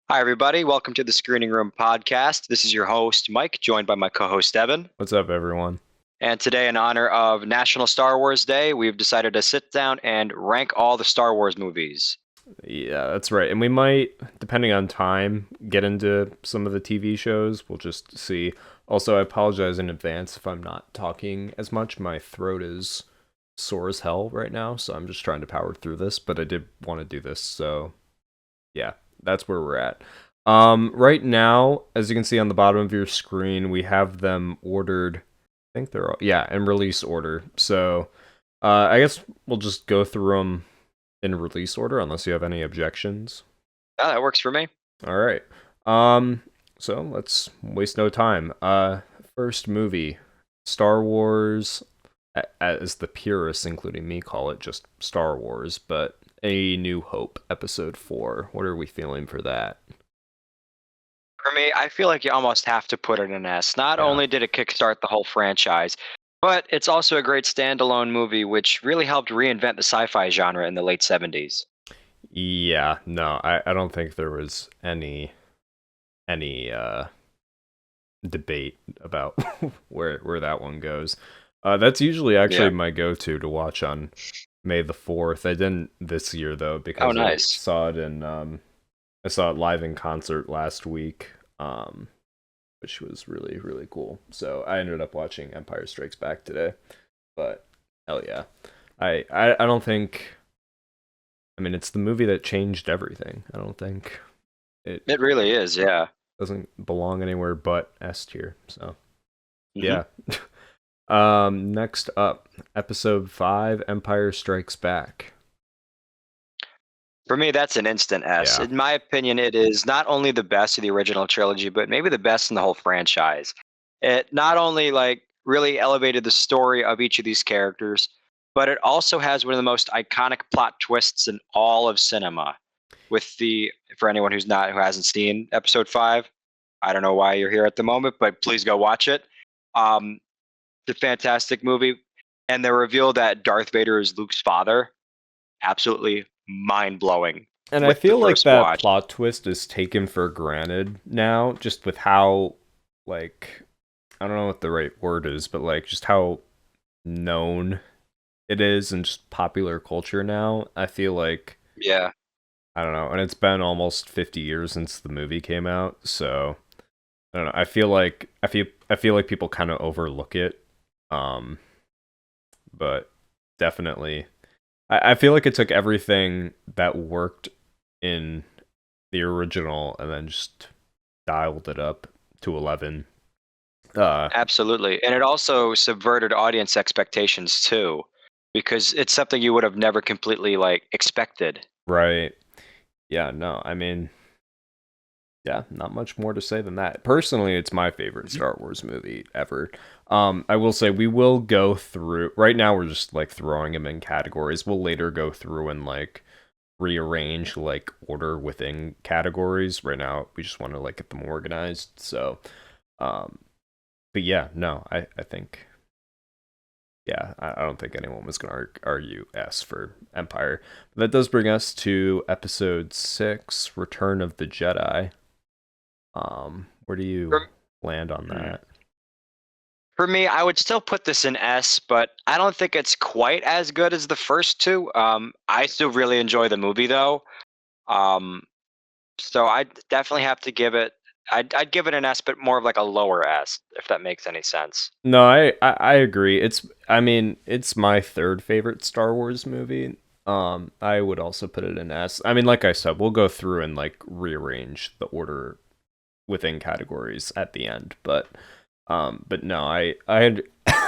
Hi, everybody. Welcome to the Screening Room podcast. This is your host, Mike, joined by my co host, Evan. What's up, everyone? And today, in honor of National Star Wars Day, we've decided to sit down and rank all the Star Wars movies. Yeah, that's right. And we might, depending on time, get into some of the TV shows. We'll just see. Also, I apologize in advance if I'm not talking as much. My throat is sore as hell right now, so I'm just trying to power through this. But I did want to do this, so yeah, that's where we're at. Right now, as you can see on the bottom of your screen, we have them ordered. I think they're all, yeah, in release order. So I guess we'll just go through them in release order unless you have any objections. Yeah, that works for me. All right. Um so let's waste no time. First movie, Star Wars, as the purists including me call it just Star Wars, but A New Hope episode 4. What are we feeling for that? For me, I feel like you almost have to put it in S. Not Yeah. only did it kickstart the whole franchise, but it's also a great standalone movie which really helped reinvent the sci fi genre in the late 70s. Yeah, no, I don't think there was any debate about where that one goes. That's usually actually Yeah. my go-to to watch on May the 4th. I didn't this year though Oh, because I nice. saw it in I saw it live in concert last week, which was really really cool. So I ended up watching Empire Strikes Back today. But hell yeah. I don't think, I mean, it's the movie that changed everything. I don't think it It really is, yeah. doesn't belong anywhere but S tier. So hmm yeah. Next up, episode 5, Empire Strikes Back. For me, that's an instant S. Yeah. In my opinion, it is not only the best of the original trilogy, but maybe the best in the whole franchise. It not only really elevated the story of each of these characters, but it also has one of the most iconic plot twists in all of cinema. With the For anyone who hasn't seen episode 5, I don't know why you're here at the moment, but please go watch it. Um, it's a fantastic movie, and the reveal that Darth Vader is Luke's father, absolutely mind blowing And I with the feel like first that watch. plot twist is taken for granted now, just with how, like, I don't know what the right word is, but like, just how known it is in just popular culture now. I feel like, Yeah. I don't know, and it's been almost 50 years since the movie came out, so I don't know. I feel like people kind of overlook it. Um, but definitely I feel like it took everything that worked in the original and then just dialed it up to 11. Absolutely. And it also subverted audience expectations too, because it's something you would have never completely expected. Right. Yeah, no, I mean, yeah, not much more to say than that. Personally, it's my favorite Mhm. Star Wars movie ever. I will say we will go through, right now we're just like throwing them in categories. We'll later go through and like rearrange like order within categories. Right now we just want to like get them organized. So um but yeah, no, I think, yeah, I don't think anyone was going to argue S for Empire. But that does bring us to episode 6, Return of the Jedi. Where do you For, land on hmm. that? For me, I would still put this in S, but I don't think it's quite as good as the first two. I still really enjoy the movie though. Um, so I definitely have to give it. I'd give it an S, but more of like a lower S, if that makes any sense. No, I agree. I mean, it's my third favorite Star Wars movie. I would also put it in S. I mean, like I said, we'll go through and like rearrange the order within categories at the end, but no, I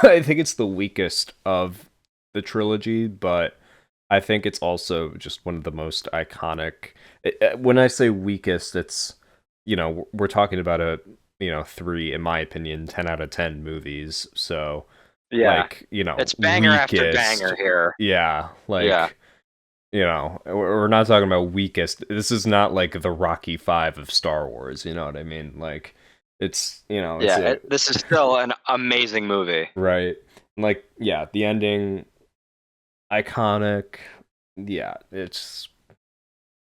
think it's the weakest of the trilogy, but I think it's also just one of the most iconic. When I say weakest, it's, we're talking about a, 3, in my opinion, 10 out of 10 movies. So Yeah, like, it's banger after weakest. banger here. Yeah, Yeah. like, we're not talking about weakest. This is not like the Rocky 5 of Star Wars, you know what I mean? Like it's Yeah, a this is still an amazing movie. right. Like, yeah, the ending iconic. Yeah, it's,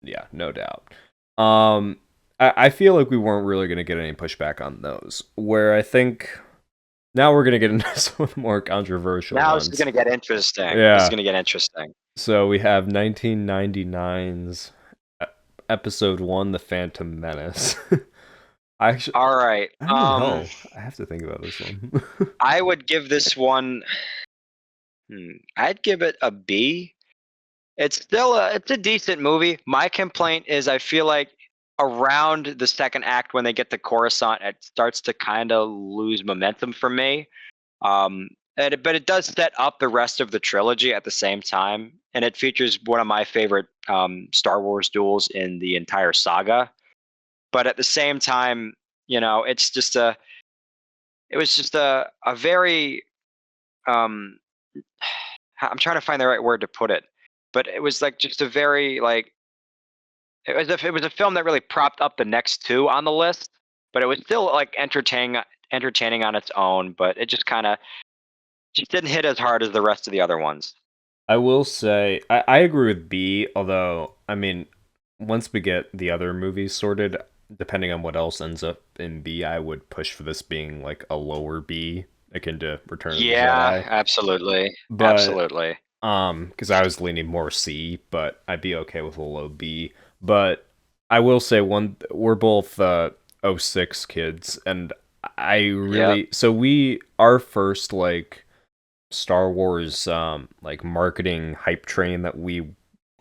yeah, no doubt. Um I feel like we weren't really going to get any pushback on those. Where I think now we're going to get into some of the more controversial Now this is ones. gonna get interesting. This is Yeah. gonna get interesting. So we have 1999's episode 1, The Phantom Menace. I actually, All right. I don't know. I have to think about this one. I would give this one. I'd give it a B. It's a decent movie. My complaint is I feel like around the second act when they get to Coruscant, it starts to kind of lose momentum for me. But it does set up the rest of the trilogy at the same time, and it features one of my favorite Star Wars duels in the entire saga. But at the same time, it's just it was just a very um, I'm trying to find the right word to put it, but it was like just a very like it was a film that really propped up the next two on the list, but it was still like entertaining on its own, but it just didn't hit as hard as the rest of the other ones. I will say I agree with B, although I mean, once we get the other movies sorted, depending on what else ends up in B, I would push for this being like a lower B, akin to Return of the Yeah, Jedi. absolutely. But Absolutely. because I was leaning more C, but I'd be okay with a low B. But I will say we're both '06 kids, and I Yep. really so we our first like Star Wars like marketing hype train that we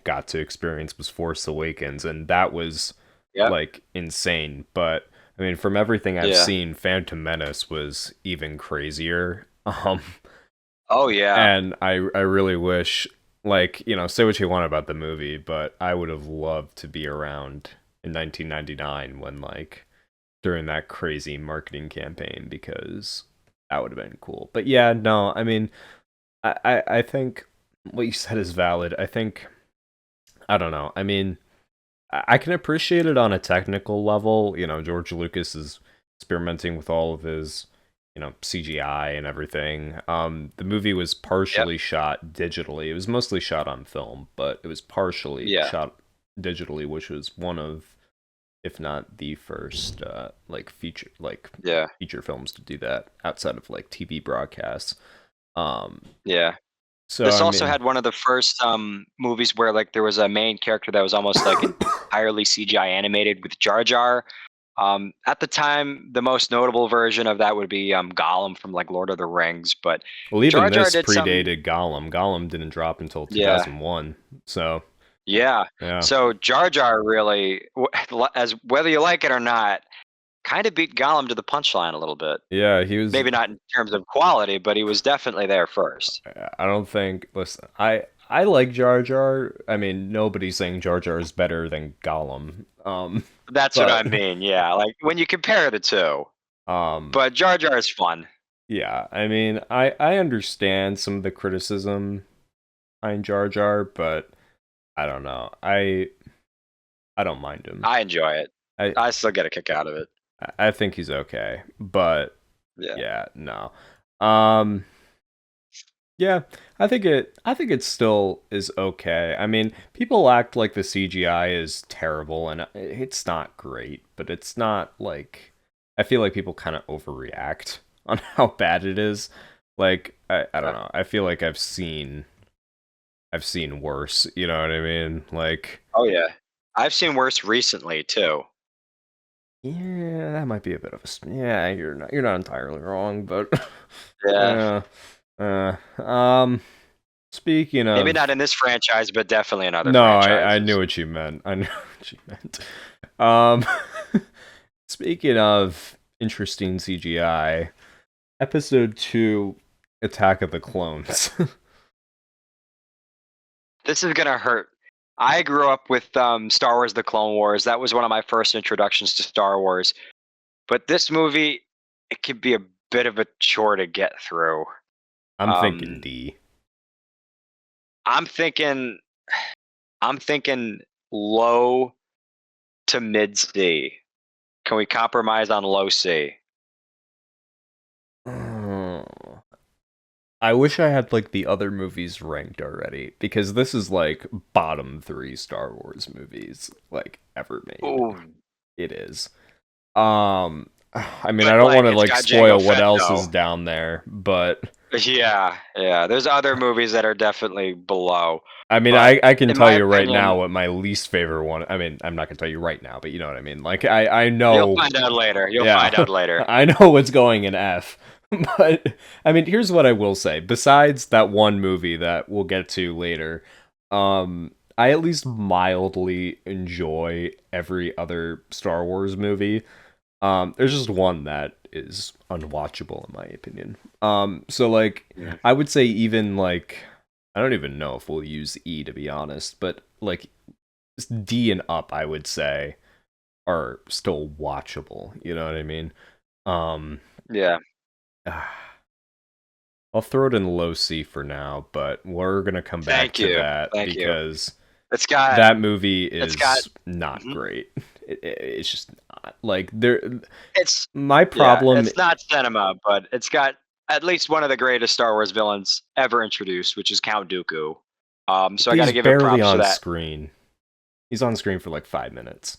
got to experience was Force Awakens, and that was Yep. like insane. But I mean, from everything I've Yeah. seen, Phantom Menace was even crazier. Oh yeah. And I really wish, like, say what you want about the movie, but I would have loved to be around in 1999 when, like, during that crazy marketing campaign, because that would have been cool. But yeah, no, I mean, I think what you said is valid. I think, I don't know. I mean, I can appreciate it on a technical level. George Lucas is experimenting with all of his, CGI and everything. The movie was Yep. partially shot digitally. It was mostly shot on film, but it was partially Yeah. shot digitally, which was one of, if not the first, Yeah. feature films to do that outside of like TV broadcasts. Um, Yeah. so This I also mean, had one of the first movies where like there was a main character that was almost like entirely CGI animated with Jar Jar. At the time, the most notable version of that would be Gollum from like Lord of the Rings, but well, Jar even Jar this did some. predated Gollum. Gollum didn't drop until Yeah. 2001. So Yeah. yeah. So Jar Jar really, as whether you like it or not, kind of beat Gollum to the punchline a little bit. Yeah, he was. Maybe not in terms of quality, but he was definitely there first. I don't think. Listen, I like Jar Jar. I mean, nobody's saying Jar Jar is better than Gollum. That's what I But mean. Yeah, like when you compare the two. um, But Jar Jar is fun. yeah. I mean, I understand some of the criticism behind Jar Jar, but I don't know. I don't mind him. I enjoy it. I I still get a kick out of it. I think he's okay, but Yeah. yeah, no. Um, Yeah, I think it still is okay. I mean, people act like the CGI is terrible and it's not great, but it's not like I feel like people kind of overreact on how bad it is. Like I don't know. I feel like I've seen worse, you know what I mean? Like Oh yeah. I've seen worse recently too. yeah, that might be a bit of yeah, you're not entirely wrong, but Yeah. yeah. Speaking Maybe of not in this franchise, but definitely in other no, I knew franchises. what you meant. I knew what you meant. Um, speaking of interesting CGI, episode 2, Attack of the Clones. This is gonna hurt. I grew up with Star Wars: The Clone Wars. That was one of my first introductions to Star Wars. But this movie, it could be a bit of a chore to get through. I'm thinking Um, D. I'm thinking, I'm thinking low to mid C. Can we compromise on low C? Oh, I wish I had like the other movies ranked already because this is like bottom 3 Star Wars movies like ever made. Ooh, It is. I mean, I But don't want like, to it's like got Jango spoil what Fett else is though. down there, but Yeah, yeah. There's other movies that are definitely below, I mean, but I can in tell my you right now opinion, what my least favorite one. I mean, I'm not gonna tell you right now, but you know what I mean. Like, I you'll know, find out later. You'll yeah, find out later. I know what's going in F. But I mean, here's what I will say. Besides that one movie that we'll get to later, I at least mildly enjoy every other Star Wars movie. There's just one that is unwatchable in my opinion. So like Yeah. I would say even like I don't even know if we'll use E to be honest, but like D and up I would say are still watchable. You know what I mean? Um, Yeah. I'll throw it in low C for now, but we're gonna come back Thank to you. that Thank you. because It's got. that movie It's got. is not Mhm. great. It's just not like there. It's. My Yeah. problem. It's not cinema, but it's got at least one of the greatest Star Wars villains ever introduced, which is Count Dooku. So I got He's to give it barely props for on that. screen. He's on screen for like 5 minutes.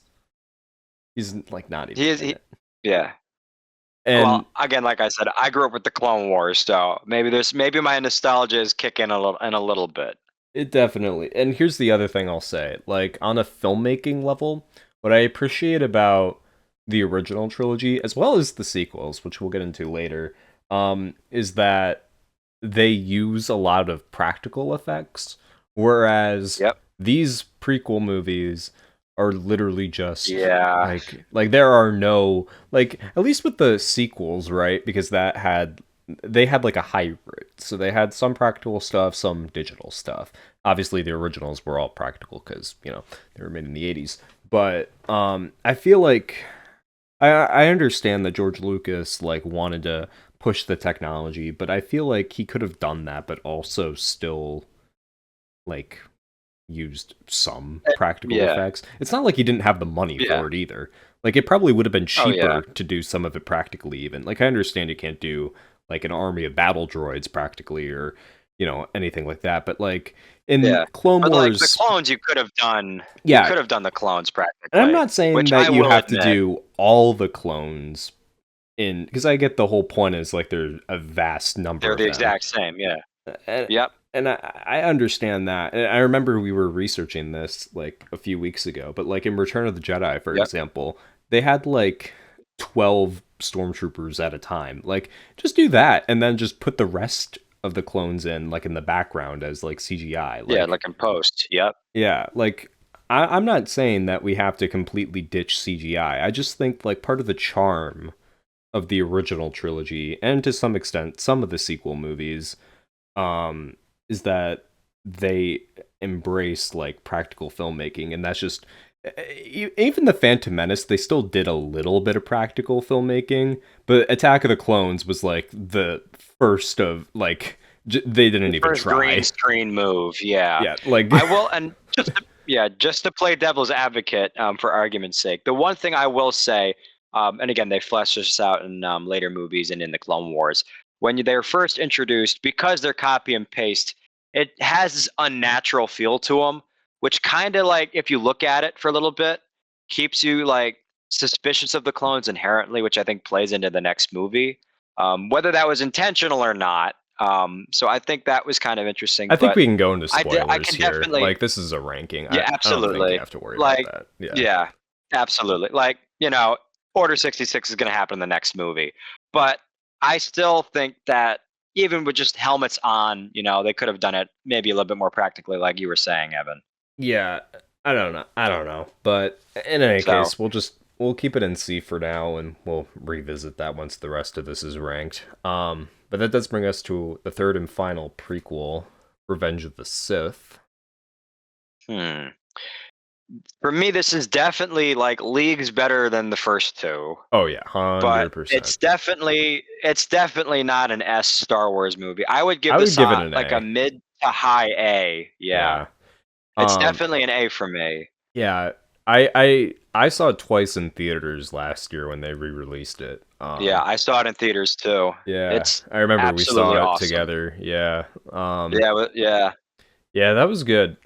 He's like not even He is. in He, it. yeah. And Well, again, like I said, I grew up with the Clone Wars, so maybe my nostalgia is kicking a little bit. it definitely. And here's the other thing I'll say. Like on a filmmaking level, what I appreciate about the original trilogy as well as the sequels, which we'll get into later, is that they use a lot of practical effects, whereas Yep. these prequel movies are literally just Yeah. like there are no like at least with the sequels, right? Because they had like a hybrid. So they had some practical stuff, some digital stuff. Obviously the originals were all practical cuz, they were made in the 80s. But I feel like I understand that George Lucas like wanted to push the technology, but I feel like he could have done that, but also still like used some practical Yeah. effects. It's not like he didn't have the money Yeah. for it either. Like it probably would have been Oh yeah. cheaper to do some of it practically even. Like I understand you can't do like an army of battle droids practically or anything like that, but like in Yeah. Clone But like the Wars, clones, you could have done. You yeah, could have done the clones and I'm practically, not saying which that I you will have to admit do all the clones in because I get the whole point is like there's a vast number they're of the them. exact same. Yeah. and, Yep. and I understand that. And I remember we were researching this like a few weeks ago, but like in Return of the Jedi, for Yep. example, they had like 12 stormtroopers at a time. Like, just do that and then just put the rest of the clones in like in the background as like CGI. Yeah. Like, Like in post. Yep. yeah, like I'm not saying that we have to completely ditch CGI. I just think like part of the charm of the original trilogy and to some extent some of the sequel movies um, is that they embrace like practical filmmaking, and that's just even the Phantom Menace. They still did a little bit of practical filmmaking, but Attack of the Clones was like the first of like they The didn't even first green try. screen move. Yeah. Yeah, like I will, and just to play devil's advocate, for argument's sake, the one thing I will say, and again, they flesh this out in later movies and in the Clone Wars, when they're first introduced, because they're copy and paste, it has this unnatural feel to them, which kind of like, if you look at it for a little bit, keeps you like suspicious of the clones inherently, which I think plays into the next movie, whether that was intentional or not. So I think that was kind of interesting, I think but we can go into I spoilers can here. definitely. Like this is a ranking. Yeah, I don't think you absolutely. have to worry about Like, that. Yeah. yeah, absolutely. Like, Order 66 is going to happen in the next movie. But I still think that even with just helmets on, they could have done it maybe a little bit more practically, like you were saying, Evan. Yeah, I don't know. I don't know. But in any So, case, we'll keep it in C for now and we'll revisit that once the rest of this is ranked. But that does bring us to the third and final prequel, Revenge of the Sith. hmm. For me, this is definitely like leagues better than the first two. Oh yeah, But 100%. it's definitely not an S Star Wars movie. I would give I would this give it an like a A. mid to high A. Yeah. Yeah. It's Um definitely an A for me. yeah, I saw it twice in theaters last year when they re-released it. Yeah, I saw it in theaters too. Yeah, It's I remember we absolutely saw it awesome. together. Yeah. Yeah, yeah. Yeah, that was good.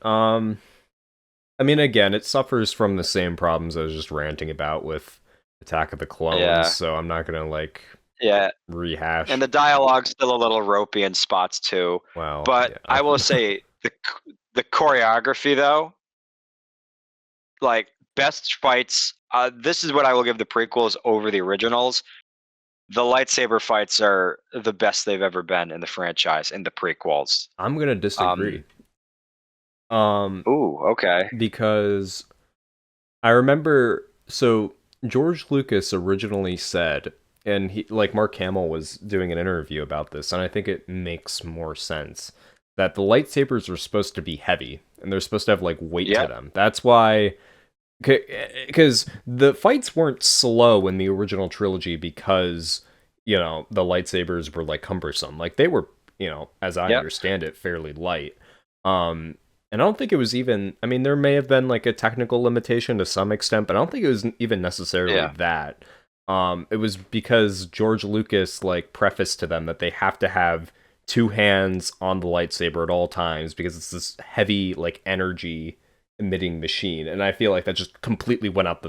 I mean, again, it suffers from the same problems I was just ranting about with Attack of the Clones, Yeah, so I'm not gonna like yeah, and rehash. the dialogue's still a little ropey in spots too. Well, But yeah. I will say the choreography though, like best fights. This is what I will give the prequels over the originals. The lightsaber fights are the best they've ever been in the franchise in the prequels. I'm gonna Um, disagree. Um, ooh, okay. because I remember so George Lucas originally said, and he like Mark Hamill was doing an interview about this, and I think it makes more sense that the lightsabers are supposed to be heavy and they're supposed to have like weight to Yep. them. That's why because the fights weren't slow in the original trilogy because the lightsabers were like cumbersome. Like they were, as I Yep. understand it, fairly light. And I don't think it was even. I mean, there may have been like a technical limitation to some extent, but I don't think it was even necessarily Yeah. that. It was because George Lucas like prefaced to them that they have to have two hands on the lightsaber at all times because it's this heavy like energy emitting machine, and I feel like that just completely went out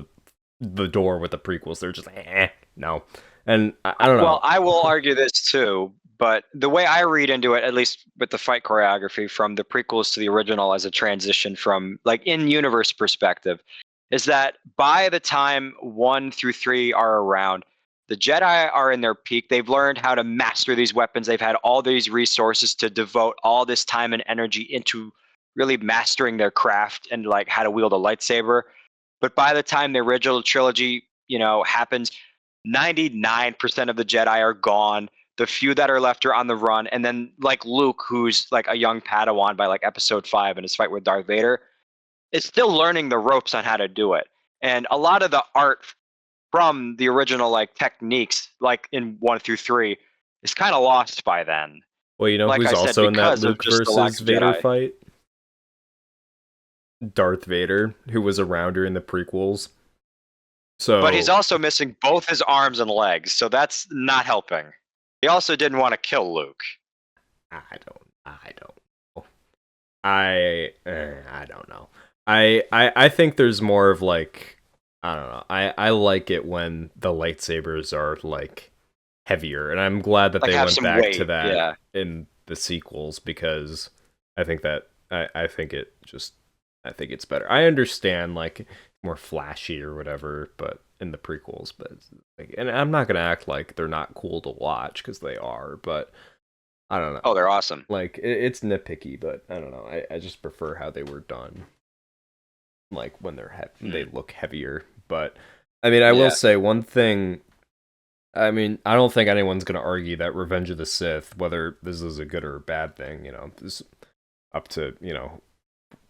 the door with the prequels. They're just like, no, and I don't Well, know. I will argue this too, but the way I read into it, at least with the fight choreography from the prequels to the original as a transition from like in universe perspective, is that by the time 1 through 3 are around, the Jedi are in their peak. They've learned how to master these weapons. They've had all these resources to devote all this time and energy into really mastering their craft and like how to wield a lightsaber. But by the time the original trilogy, happens, 99% of the Jedi are gone. The few that are left are on the run. And then, like Luke, who's like a young Padawan by like episode 5 in his fight with Darth Vader, is still learning the ropes on how to do it. And a lot of the art from the original like techniques, like in 1 through 3, is kind of lost by then. Well, you know Like who's I said, also in that because of Luke just the lack versus of Vader Jedi. fight? Darth Vader, who was around during the prequels. But he's So also missing both his arms and legs, so that's not helping. He also didn't want to kill Luke. I don't know. I don't know. I think there's more of like I don't know. I like it when the lightsabers are like heavier, and I'm glad that Like they have went some back to weight. that Yeah. in the sequels because I think that I think it just I think it's better. I understand like more flashy or whatever, but in the prequels, but like, and I'm not gonna act like they're not cool to watch because they are, but I don't know. Oh, they're awesome. Like it's nitpicky, but I don't know. I just prefer how they were done. Like when they Mm, look heavier. But I mean, I will yeah. say one thing. I mean, I don't think anyone's going to argue that Revenge of the Sith, whether this is a good or a bad thing, is up to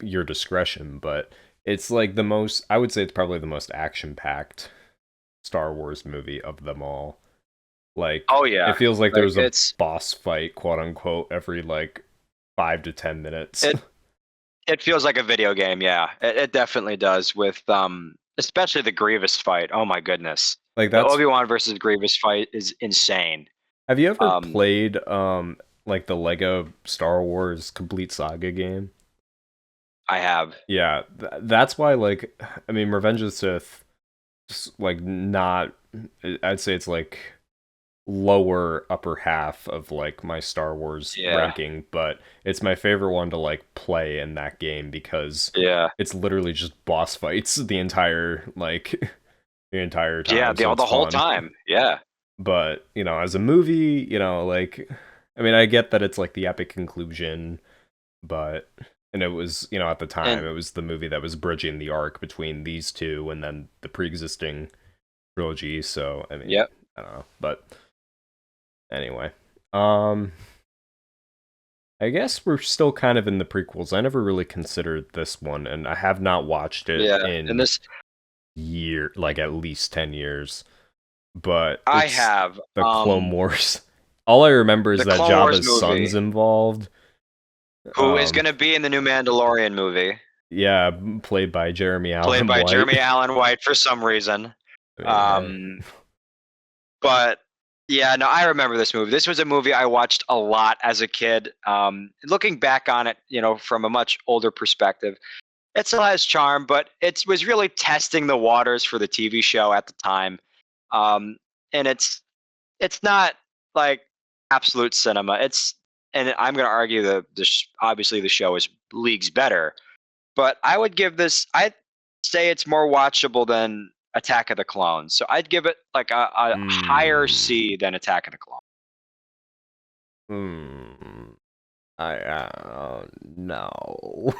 your discretion. But it's like the most. I would say it's probably the most action-packed Star Wars movie of them all. Like Oh it yeah. feels like Like there's a boss fight, quote unquote, every like 5 to 10 minutes. it it feels like a video game, yeah. It definitely does with especially the Grievous fight. Oh my goodness. Like The that's Obi-Wan versus Grievous fight is insane. have you ever Um played like the Lego Star Wars Complete Saga game? I have. Yeah, that's why like I mean Revenge of the Sith like not I'd say it's like lower upper half of like my Star Wars Yeah. ranking, but it's my favorite one to like play in that game because Yeah. it's literally just boss fights the entire like the entire Yeah, time, so the it's whole fun. time. Yeah. But, as a movie, like I mean, I get that it's like the epic conclusion, but and it was, at the time, And it was the movie that was bridging the arc between these two and then the pre-existing trilogy, so I mean, yep. I don't know. But anyway, um I guess we're still kind of in the prequels. I never really considered this one and I have not watched it Yeah. And in this like at least 10 years. But I it's have the Clone Wars. All I remember is the that Clone Wars Jabba's son's movie, involved. who is Um, going to be in the new Mandalorian movie, yeah, played by Jeremy played Allen by White. Jeremy Allen White for some reason. I mean, Um But yeah, no, I remember this movie. This was a movie I watched a lot as a kid. Looking back on it, from a much older perspective, it still has charm, but it was really testing the waters for the TV show at the time. Um, and it's not like absolute cinema. And I'm going to argue that obviously the show is leagues better, but I would give this. I'd say it's more watchable than Attack of the Clones. So I'd give it like a higher Hmm. C than Attack of the Clones. Hmm. No.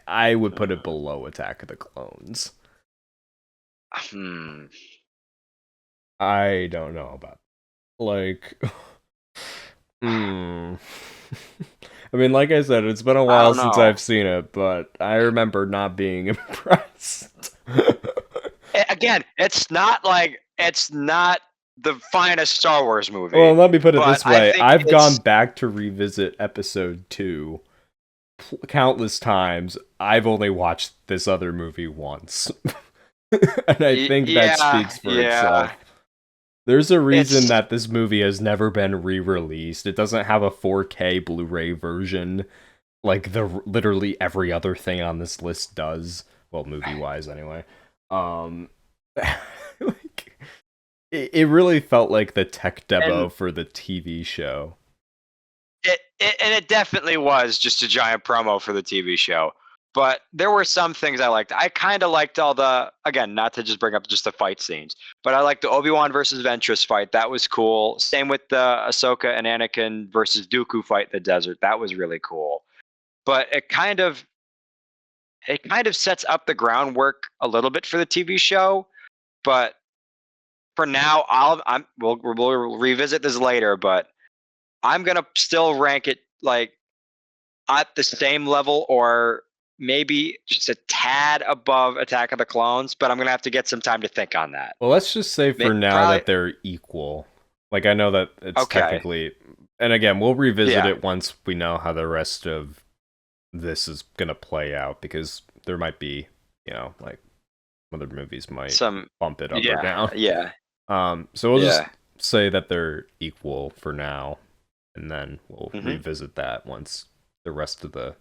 I would put it below Attack of the Clones. Hmm. I don't know about like. Hmm. I mean, like I said, it's been a I while don't since know. I've seen it, but I remember not being impressed. Again, it's not the finest Star Wars Well, movie, let me put it but this I way. think I've gone it's back to revisit episode 2 countless times. I've only watched this other movie once. And I think that yeah, speaks for itself. yeah. There's a reason It's that this movie has never been re-released. It doesn't have a 4K Blu-ray version like the literally every other thing on this list does. Well, movie-wise anyway. Um like it really felt like the tech and demo for the TV show. it definitely was just a giant promo for the TV show. But there were some things I liked. I kind of liked all the, again, not to just bring up just the fight scenes, but I liked the Obi-Wan versus Ventress fight. That was cool. Same with the Ahsoka and Anakin versus Dooku fight in the desert. That was really cool. But it kind of sets up the groundwork a little bit for the TV show. But for now, we'll revisit this later. But I'm gonna still rank it like at the same level or maybe just a tad above Attack of the Clones. But I'm gonna have to get some time to think on that. Well, let's just say for now Probably that they're equal. Like I know that it's okay. technically and again, we'll revisit Yeah. it once we know how the rest of this is going to play out because there might be, like other movies might Some. bump it up or Yeah. down. Yeah. So we'll just Yeah. say that they're equal for now, and then we'll Hmm. revisit that once the rest of the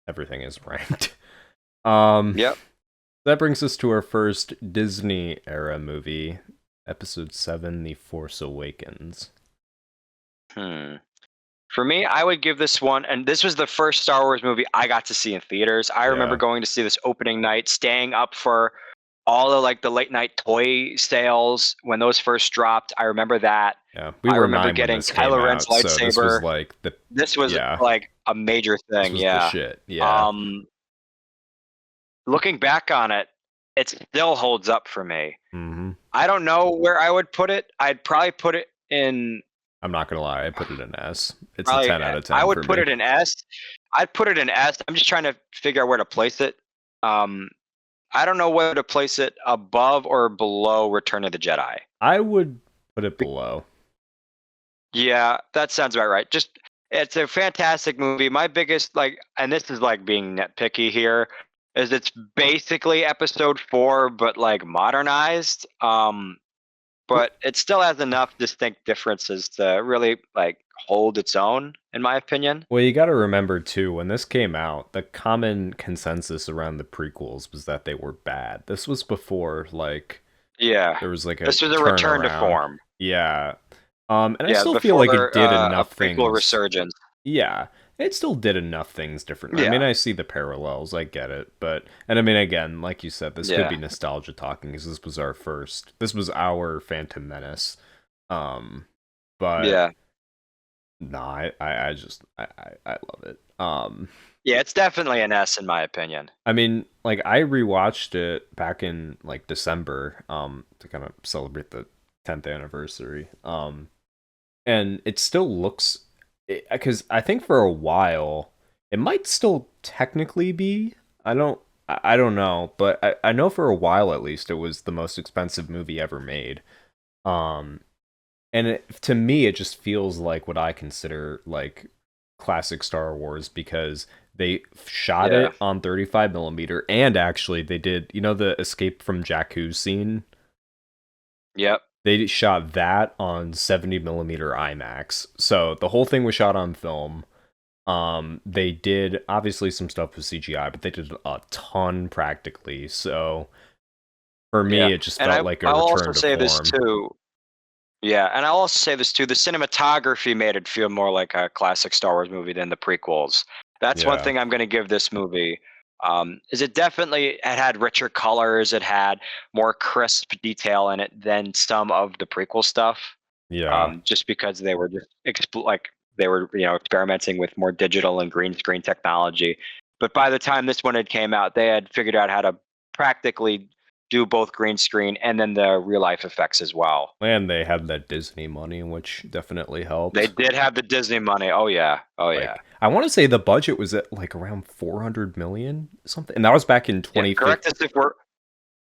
everything is ranked. Um, Yep. that brings us to our first Disney era movie, Episode 7, The Force Awakens. Hmm. For me, I would give this one, and this was the first Star Wars movie I got to see in theaters. I remember Yeah, going to see this opening night, staying up for all of like the late night toy sales when those first dropped. I remember that. yeah. We I were remember 9 when getting this came Kylo Ren's out, so this was lightsaber. like This was yeah, like a major this thing, was the yeah. shit. Yeah. Um, Looking back on it, it still holds up for me. Mm-hmm. I don't know where I would put it. I'd probably put it in I'm not gonna lie, I put it in S. It's a probably 10 out of I 10 would for put me. it in S. I'd put it in S. I'm just trying to figure out where to place it. Um, I don't know whether to place it above or below Return of the Jedi. I would put it below. Yeah, that sounds about right. Just it's a fantastic movie. My biggest and this is like being nitpicky here, is it's basically episode 4 but like modernized. But it still has enough distinct differences to really like hold its own, in my opinion. Well, you got to remember too, when this came out, the common consensus around the prequels was that they were bad. This was before like Yeah, there was like a this was a return to turnaround. form. Yeah. And I Yeah, still feel like it before did a enough prequel things. resurgence. Yeah. It still did enough things different. I Yeah, mean, I see the parallels. I get it. And I mean, again, like you said, this could be yeah, nostalgia talking because this was our Phantom Menace. Um, but yeah, no, I love it. yeah. It's definitely an S in my opinion. I mean, like I rewatched it back in like December, to kind of celebrate the 10th anniversary. And it still looks, because I think for a while it might still technically be. I don't know, but I know for a while at least it was the most expensive movie ever made. Um, and to me it just feels like what I consider like classic Star Wars because they shot Yeah. it on 35 millimeter, and actually they did, the escape from Jakku scene, Yep. they shot that on 70 millimeter IMAX, so the whole thing was shot on film. They did obviously some stuff with CGI, but they did a ton practically. So for Yeah, me, it just and felt like a I'll also return to say this form. too. Yeah, and I'll also say this too. The cinematography made it feel more like a classic Star Wars movie than the prequels. That's one Yeah, thing I'm going to give this movie. Is it definitely it had richer colors, it had more crisp detail in it than some of the prequel stuff. yeah. Just because they were just like they were experimenting with more digital and green screen technology. But by the time this one had came out, they had figured out how to practically do both green screen and then the real life effects as well. And they had that Disney money, which definitely They helped. did have the Disney money. Oh yeah. Oh yeah. Like, I want to say the budget was at like around 400 million something, and that was back in Yeah. Correct 2015. us if we're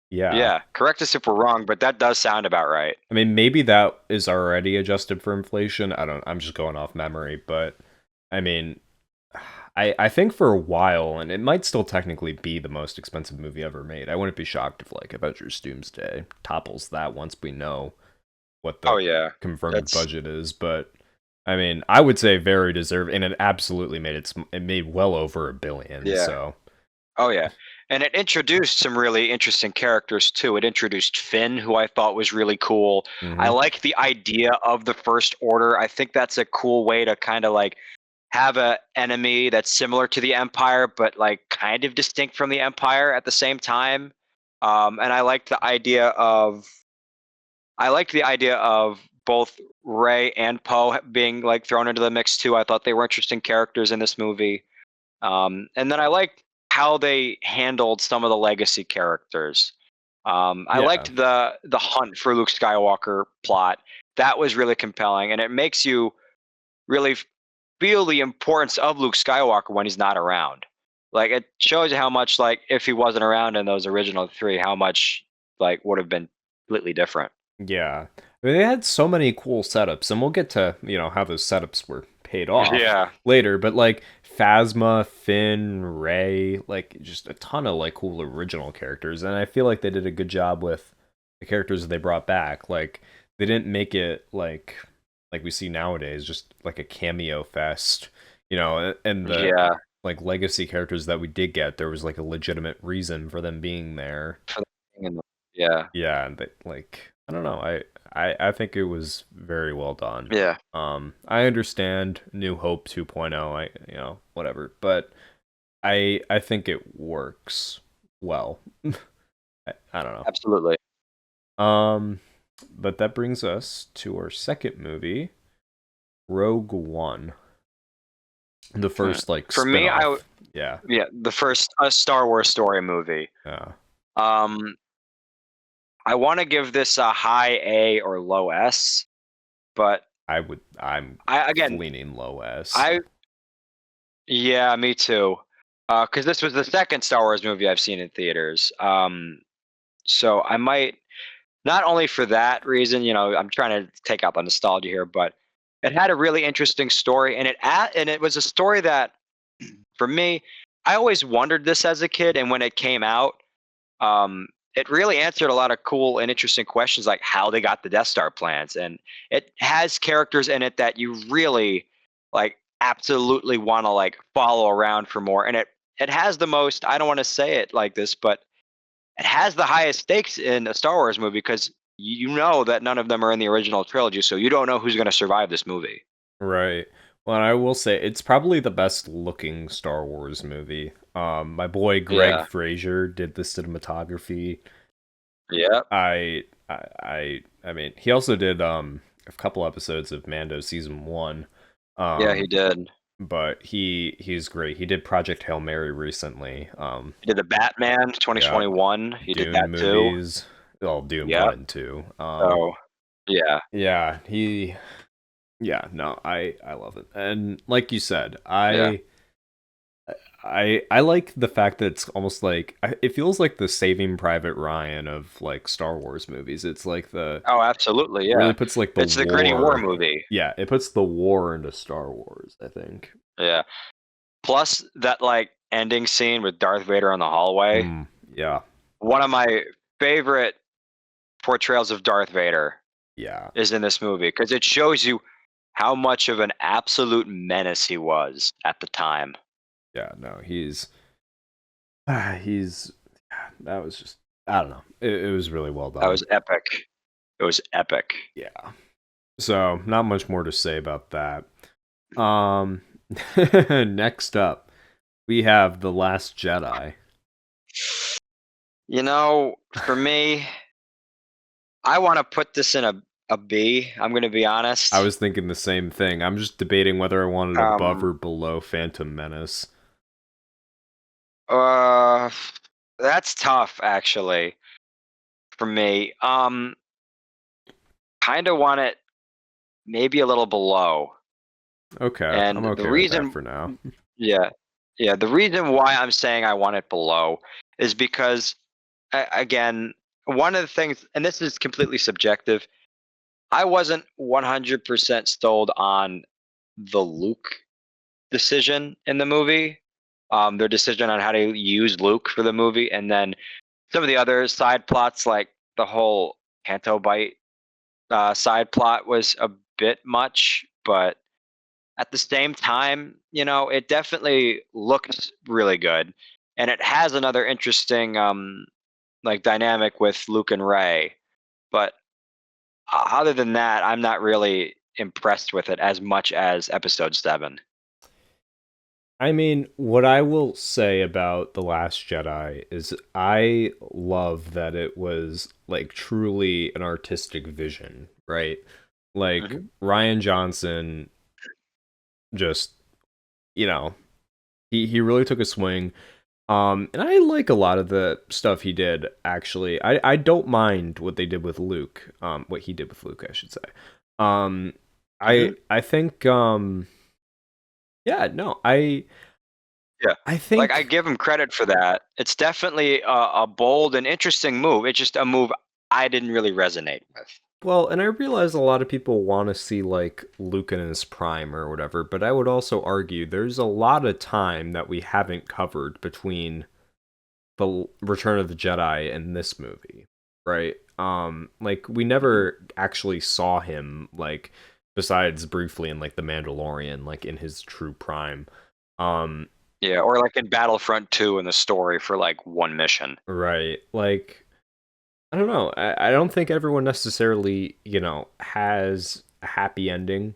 Yeah, yeah. Correct us if we're wrong, but that does sound about right. I mean, maybe that is already adjusted for inflation. I don't. I'm just going off memory, but I mean, I think for a while, and it might still technically be the most expensive movie ever made. I wouldn't be shocked if like Avengers: Doomsday topples that once we know what Oh the yeah. confirmed That's budget is. But I mean, I would say very deserved, and it absolutely made it made well over $1 billion. yeah. So Oh yeah. And it introduced some really interesting characters too. It introduced Finn, who I thought was really cool. I hmm like the idea of the First Order. I think that's a cool way to kind of like have a enemy that's similar to the Empire, but like kind of distinct from the Empire at the same time. And I liked the idea of both Ray and Poe being like thrown into the mix too. I thought they were interesting characters in this movie. And then I liked how they handled some of the legacy characters. I yeah, liked the hunt for Luke Skywalker plot. That was really compelling, and it makes you really feel the importance of Luke Skywalker when he's not around. Like it shows you how much like if he wasn't around in those original three, how much like would have been completely different. yeah. I mean, they had so many cool setups, and we'll get to how those setups were paid off Yeah, later. But like Phasma, Finn, Ray, like just a ton of like cool original characters, and I feel like they did a good job with the characters that they brought back. Like they didn't make it like we see nowadays, just like a cameo fest, and the yeah. like legacy characters that we did get, there was like a legitimate reason for them being there. For the thing in the- Yeah, Yeah, and like I don't know, I think it was very well done. yeah, I understand New Hope 2.0, I whatever, but I think it works well. I don't absolutely. know. But that brings us to our second movie, Rogue One, the Hmm. first like For me, spin-off. Yeah. yeah, the first Star Wars story movie. Yeah. Um, I want to give this a high A or low S, but I'm I again, leaning low S. I yeah, me too. Because this was the second Star Wars movie I've seen in theaters. So I might not only for that reason, I'm trying to take out the nostalgia here, but it had a really interesting story, and it was a story that, for me, I always wondered this as a kid, and when it came out, um, it really answered a lot of cool and interesting questions, like how they got the Death Star plans, and it has characters in it that you really like, absolutely want to like follow around for more, and it has the most. I don't want to say it like this, but it has the highest stakes in a Star Wars movie because you know that none of them are in the original trilogy, so you don't know who's going to survive this movie. Right. Well, and I will say it's probably the best looking Star Wars movie. My boy Greg Yeah. Fraser did the cinematography. Yep. I mean, he also did a couple episodes of Mando season 1. Yeah, he Um, did. but he's great. He did Project Hail Mary recently. He did the Batman Yeah, 2021. He did Dune that too. movies. Well, Dune 1 Yep. and 2. So yeah, Yeah, yeah, no, I love it. And like you said, yeah. I like the fact that it's almost like it feels like the Saving Private Ryan of like Star Wars movies. It's like Oh, absolutely. it Yeah. really puts like the It's the gritty war war. movie. Yeah, it puts the war into Star Wars, I think. Yeah. Plus that like ending scene with Darth Vader in the hallway. Yeah. One of my favorite portrayals of Darth Vader Yeah. is in this movie because it shows you how much of an absolute menace he was at the time. Yeah, no, he's that was just I don't know. It was really well That done. was epic. It was epic. Yeah. So not much more to say about that. Um, next up, we have The Last Jedi. For me, I want to put this in a B. I'm going to be I honest. was thinking the same thing. I'm just debating whether I want it above Um, or below Phantom Menace. uh, that's tough actually for me. Kind of want it maybe a little below. Okay, I'm And the okay with that reason, for now. yeah, yeah, the reason why I'm saying I want it below is because, again, one of the things, and this is completely subjective, I wasn't 100% sold on the Luke decision in the movie, their decision on how to use Luke for the movie, and then some of the other side plots, like the whole Canto Bite side plot, was a bit much, but at the same time, it definitely looks really good, and it has another interesting like dynamic with Luke and Ray. But other than that, I'm not really impressed with it as much as Episode 7. I mean, what I will say about The Last Jedi is I love that it was like truly an artistic vision, right? Like Hmm. Ryan Johnson just, you know, he really took a swing. And I like a lot of the stuff he did actually. I don't mind what they did with Luke. What he did with Luke, I should say. Um Hmm. I think yeah, no. Yeah. I Like, I think give him credit for that. It's definitely a bold and interesting move. It's just a move I didn't really resonate with. well, and I realize a lot of people want to see like Luke in his prime or whatever, but I would also argue there's a lot of time that we haven't covered between the Return of the Jedi and this movie, right? Like we Mhm. never actually saw him like besides briefly in like The Mandalorian, like in his true prime. Um, Yeah, or like in Battlefront 2 in the story for like one mission. right. Like I don't know. I don't think everyone necessarily, has a happy ending.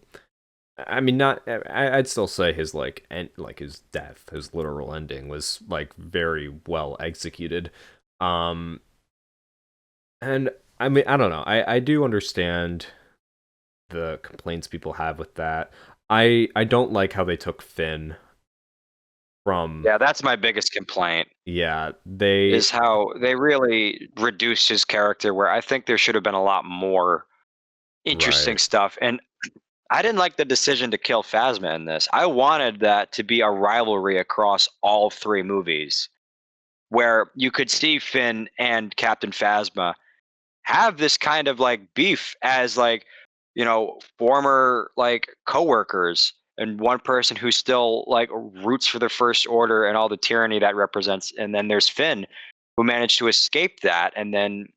I mean, not. I'd still say his like his death, his literal ending was like very well executed. Um, and I mean, I don't know. I do understand the complaints people have with that. I don't like how they took Finn from. Yeah, that's my biggest complaint, Yeah, they is how they really reduced his character, where I think there should have been a lot more interesting right. stuff. And I didn't like the decision to kill Phasma in this. I wanted that to be a rivalry across all three movies, where you could see Finn and Captain Phasma have this kind of like beef as like, former like coworkers, and one person who still like roots for the First Order and all the tyranny that represents, and then there's Finn, who managed to escape that and then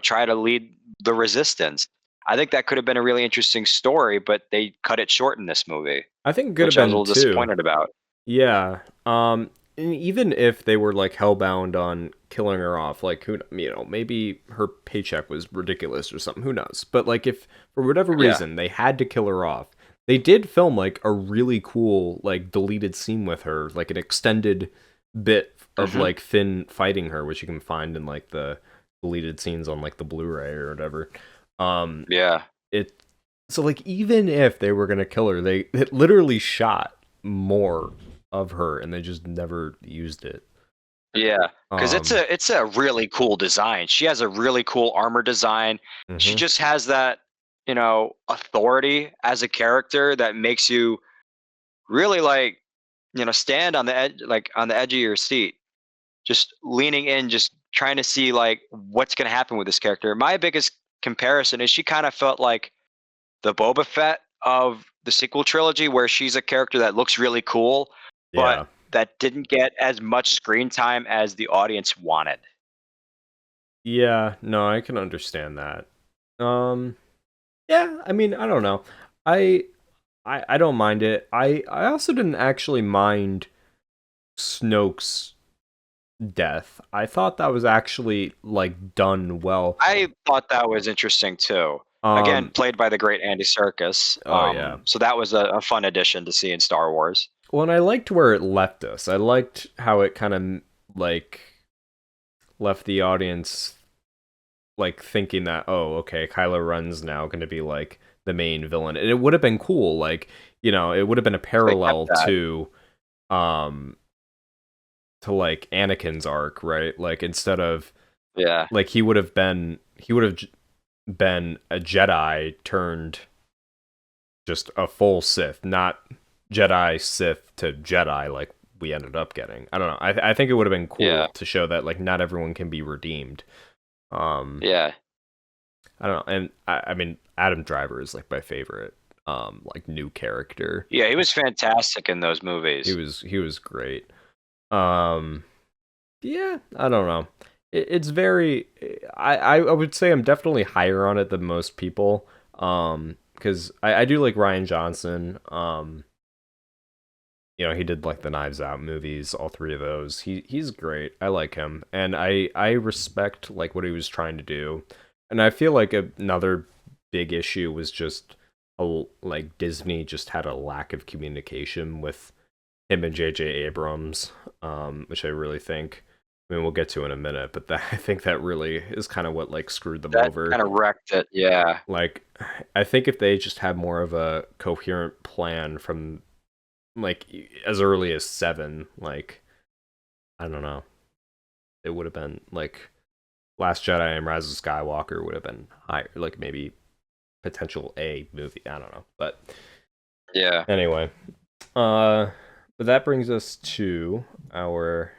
try to lead the resistance. I think that could have been a really interesting story, but they cut it short in this movie, I think it could have which I was a been little too. disappointed about. Yeah. And even if they were like hellbound on killing her off, like maybe her paycheck was ridiculous or something. Who knows? But like if for whatever Yeah. reason they had to kill her off, they did film like a really cool like deleted scene with her, like an extended bit of Hmm. like Finn fighting her, which you can find in like the deleted scenes on like the Blu-ray or whatever. Um, Yeah. it so like even if they were gonna kill her, they it literally shot more of her and they just never used it. Yeah, because it's Um, a really cool design. She has a really cool armor design. She mhm. just has that, authority as a character that makes you really like, stand on the edge, like on the edge of your seat, just leaning in, just trying to see like what's going to happen with this character. My biggest comparison is she kind of felt like the Boba Fett of the sequel trilogy, where she's a character that looks really cool, but Yeah. that didn't get as much screen time as the audience wanted. Yeah, no, I can understand that. Um, yeah, I mean, I don't know. I I don't mind it. I also didn't actually mind Snoke's death. I thought that was actually like done well. I thought that was interesting too. Again, Um, played by the great Andy Serkis. oh yeah. So that was a fun addition to see in Star Wars. Well, and I liked where it left us. I liked how it kind of like left the audience like thinking that, oh, okay, Kylo Ren's now going to be like the main villain. And it would have been cool, like, it would have been a They kept parallel that. um to like Anakin's arc, right? Like instead of Yeah. like he would have been a Jedi turned just a full Sith, not Jedi Sith to Jedi like we ended up getting. I don't know. I think it would have been Yeah. cool to show that like not everyone can be redeemed. Um Yeah. I don't know. And I mean Adam Driver is like my favorite like new character. Yeah. He was fantastic in those He movies. was he was great. Um yeah, I don't know. It's very I would say I'm definitely higher on it than most people. Because I do like Ryan Johnson. He did like the Knives Out movies, all three of those. He's great. I like him, and I respect like what he was trying to do. And I feel like another big issue was just like Disney just had a lack of communication with him and J.J. Abrams, which I really think. I mean, we'll get to in a minute, but I think that really is kind of what like screwed them That over. kind of wrecked it. Yeah. Like, I think if they just had more of a coherent plan from like as early as 7, like I don't know, it would have been like Last Jedi and Rise of Skywalker would have been higher, like maybe potential A movie. I don't know, but Yeah. anyway, but that brings us to our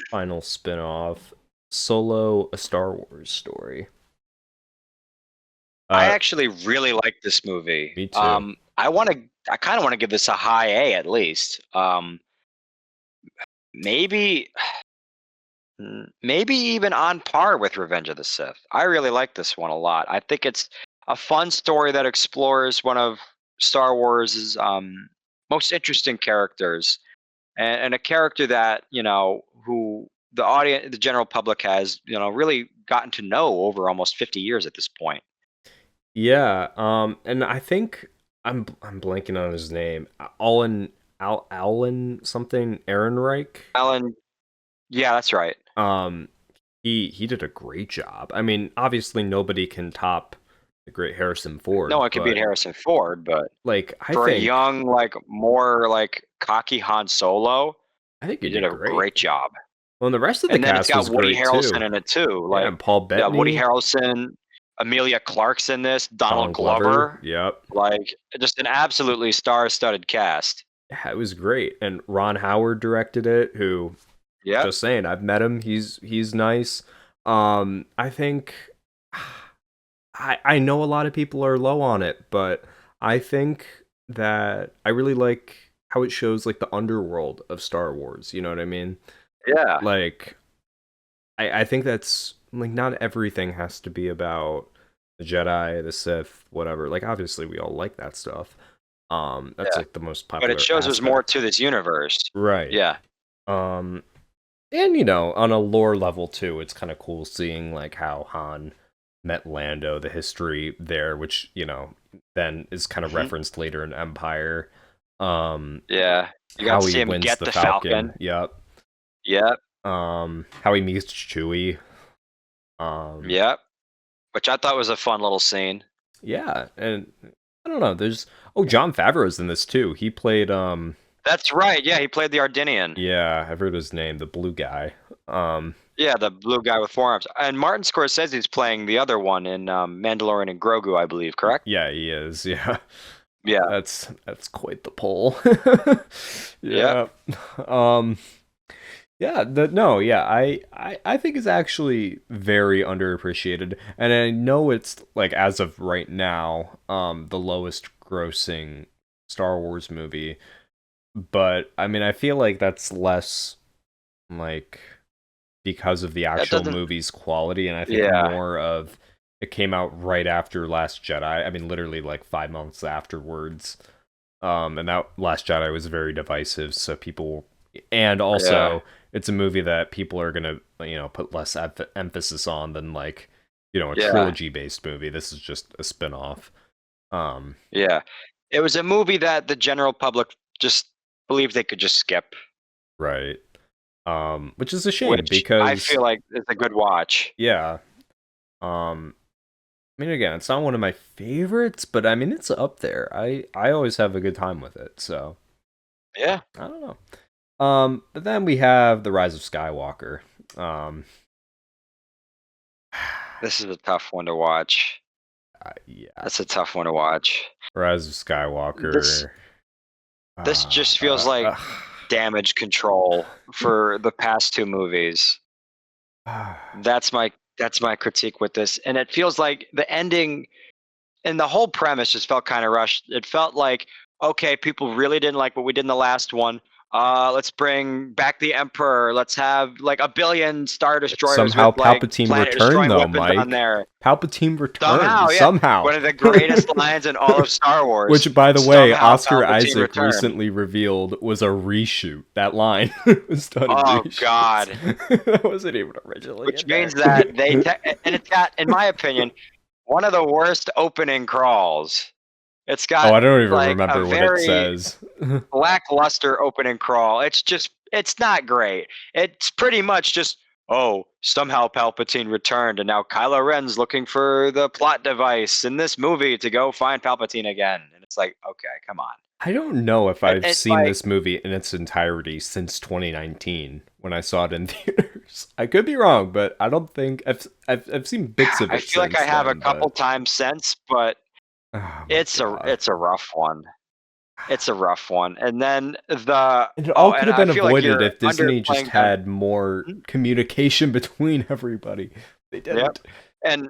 final spin-off, Solo: A Star Wars Story. I Uh, actually really like this movie. Me too. I kind of want to give this a high A at least. Maybe, maybe even on par with Revenge of the Sith. I really like this one a lot. I think it's a fun story that explores one of Star Wars's most interesting characters, and a character that who the audience, the general public has really gotten to know over almost 50 years at this point. Yeah, and I think I'm blanking on his name. Alan something Ehrenreich. Alan, yeah, that's right. Um, he did a great job. I mean, obviously nobody can top the great Harrison No Ford, one could beat but Harrison Ford, but like I for a think young, like more like cocky Han Solo, I think he he did did a great great. job. Well, and the rest of the And then it's cast got was Woody great Harrelson too. in it too. Yeah, Like, and Paul yeah, Woody Bettany, Harrelson, Amelia Clark's in this, Donald Donald Glover. Glover, Yep. like just an absolutely star-studded cast. Yeah, it was great. And Ron Howard directed it, who Yep. just saying, I've met him. He's nice. I think I know a lot of people are low on it, but I think that I really like how it shows like the underworld of Star Wars. You know what I mean? Yeah. Like I think that's like not everything has to be about the Jedi, the Sith, whatever. Like obviously we all like that stuff. That's Yeah. like the most But it popular shows there's more aspect. to this universe. Right. Yeah. Um and on a lore level too, it's kind of cool seeing like how Han met Lando, the history there, which then is kind of Hmm. referenced later in Empire. Um, Yeah. You got how to he see him wins get the the Falcon. Falcon. Yep. Yep. How he meets Chewie. Yep. Which I thought was a fun little scene. Yeah, and I don't know. There's John Favreau's in this too. He played That's right. Yeah, he played the Ardennian. yeah, I've heard his name, the blue guy. Um, Yeah, the blue guy with four arms. And Martin Scorsese's playing the other one in Mandalorian and Grogu, I believe, correct? yeah, he is. Yeah. Yeah. That's quite the pull. Yep. Yeah. Um yeah, no, yeah, I think it's actually very underappreciated. And I know it's like as of right now, the lowest grossing Star Wars movie. But I mean I feel like that's less like because of the That actual doesn't. movie's quality, and I think Yeah. more of it came out right after Last Jedi. I mean literally like 5 months afterwards. And that Last Jedi was very divisive, so people, and Yeah, also it's a movie that people are gonna put less emphasis on than like a yeah, trilogy based movie. This is just a spin-off. Um, yeah. It was a movie that the general public just believed they could just skip, right. Which is a shame which I because feel like is a good watch. yeah. Um, I mean, again, it's not one of my favorites, but I mean, it's up there. I always have a good time with it, so Yeah, I don't know. But then we have the Rise of Skywalker. Um, this is a tough one to watch. yeah, That's a tough one to watch. Rise of This Skywalker. this Uh, just feels uh, like uh, damage control for the past two movies. That's my critique with this, and it feels like the ending and the whole premise just felt kind of rushed. It felt like, okay, people really didn't like what we did in the last one. Let's bring back the Emperor. Let's have like a billion Star Destroyers Somehow with like Palpatine planet returned, destroying though, weapons on Mike. there. Palpatine Somehow, returned yeah. somehow. One of the greatest lines in all of Star Wars. Which, by the way, Somehow Oscar Palpatine Isaac returned. recently revealed was a reshoot. That line was done in Oh reshoots. God. That wasn't even originally Which in there. means that and it's got, in my opinion, one of the worst opening crawls. It's Oh, got I don't even like a remember what it very says. lackluster opening crawl. It's not great. It's pretty much just, oh, somehow Palpatine returned and now Kylo Ren's looking for the plot device in this movie to go find Palpatine again. And it's like, okay, come on. I don't know if I've It's seen like, this movie in its entirety since 2019 when I saw it in theaters. I could be wrong, but I don't think I've seen bits of I it feel like I since have a then. couple But times since, but oh my it's a god, it's a rough one. It's a rough one. And then the and it all oh, could and have I been feel like avoided you're if Disney just underplaying the had more communication between everybody. They yep. didn't. And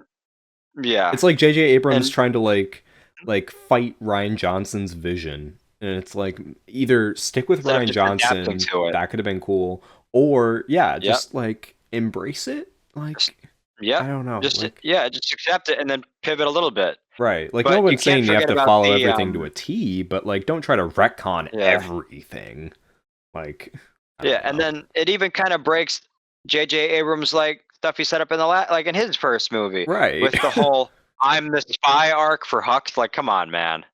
yeah. It's like J.J. Abrams And trying to like fight Ryan Johnson's vision, and it's like either stick with instead of Ryan just adapting Johnson, to it. that could have been cool, or yeah, Yep. just like embrace it. Just, Like I yep. don't know, Just like yeah, just accept it and then pivot a little bit. right, like no But you one's can't saying you have forget to about follow the everything to a T, but like don't try to retcon yeah. everything. Like I Yeah, don't and know. then it even kind of breaks J.J. Abrams like stuff he set up in like in his first movie Right. with the whole I'm the spy arc for Hux. Like, come on, man.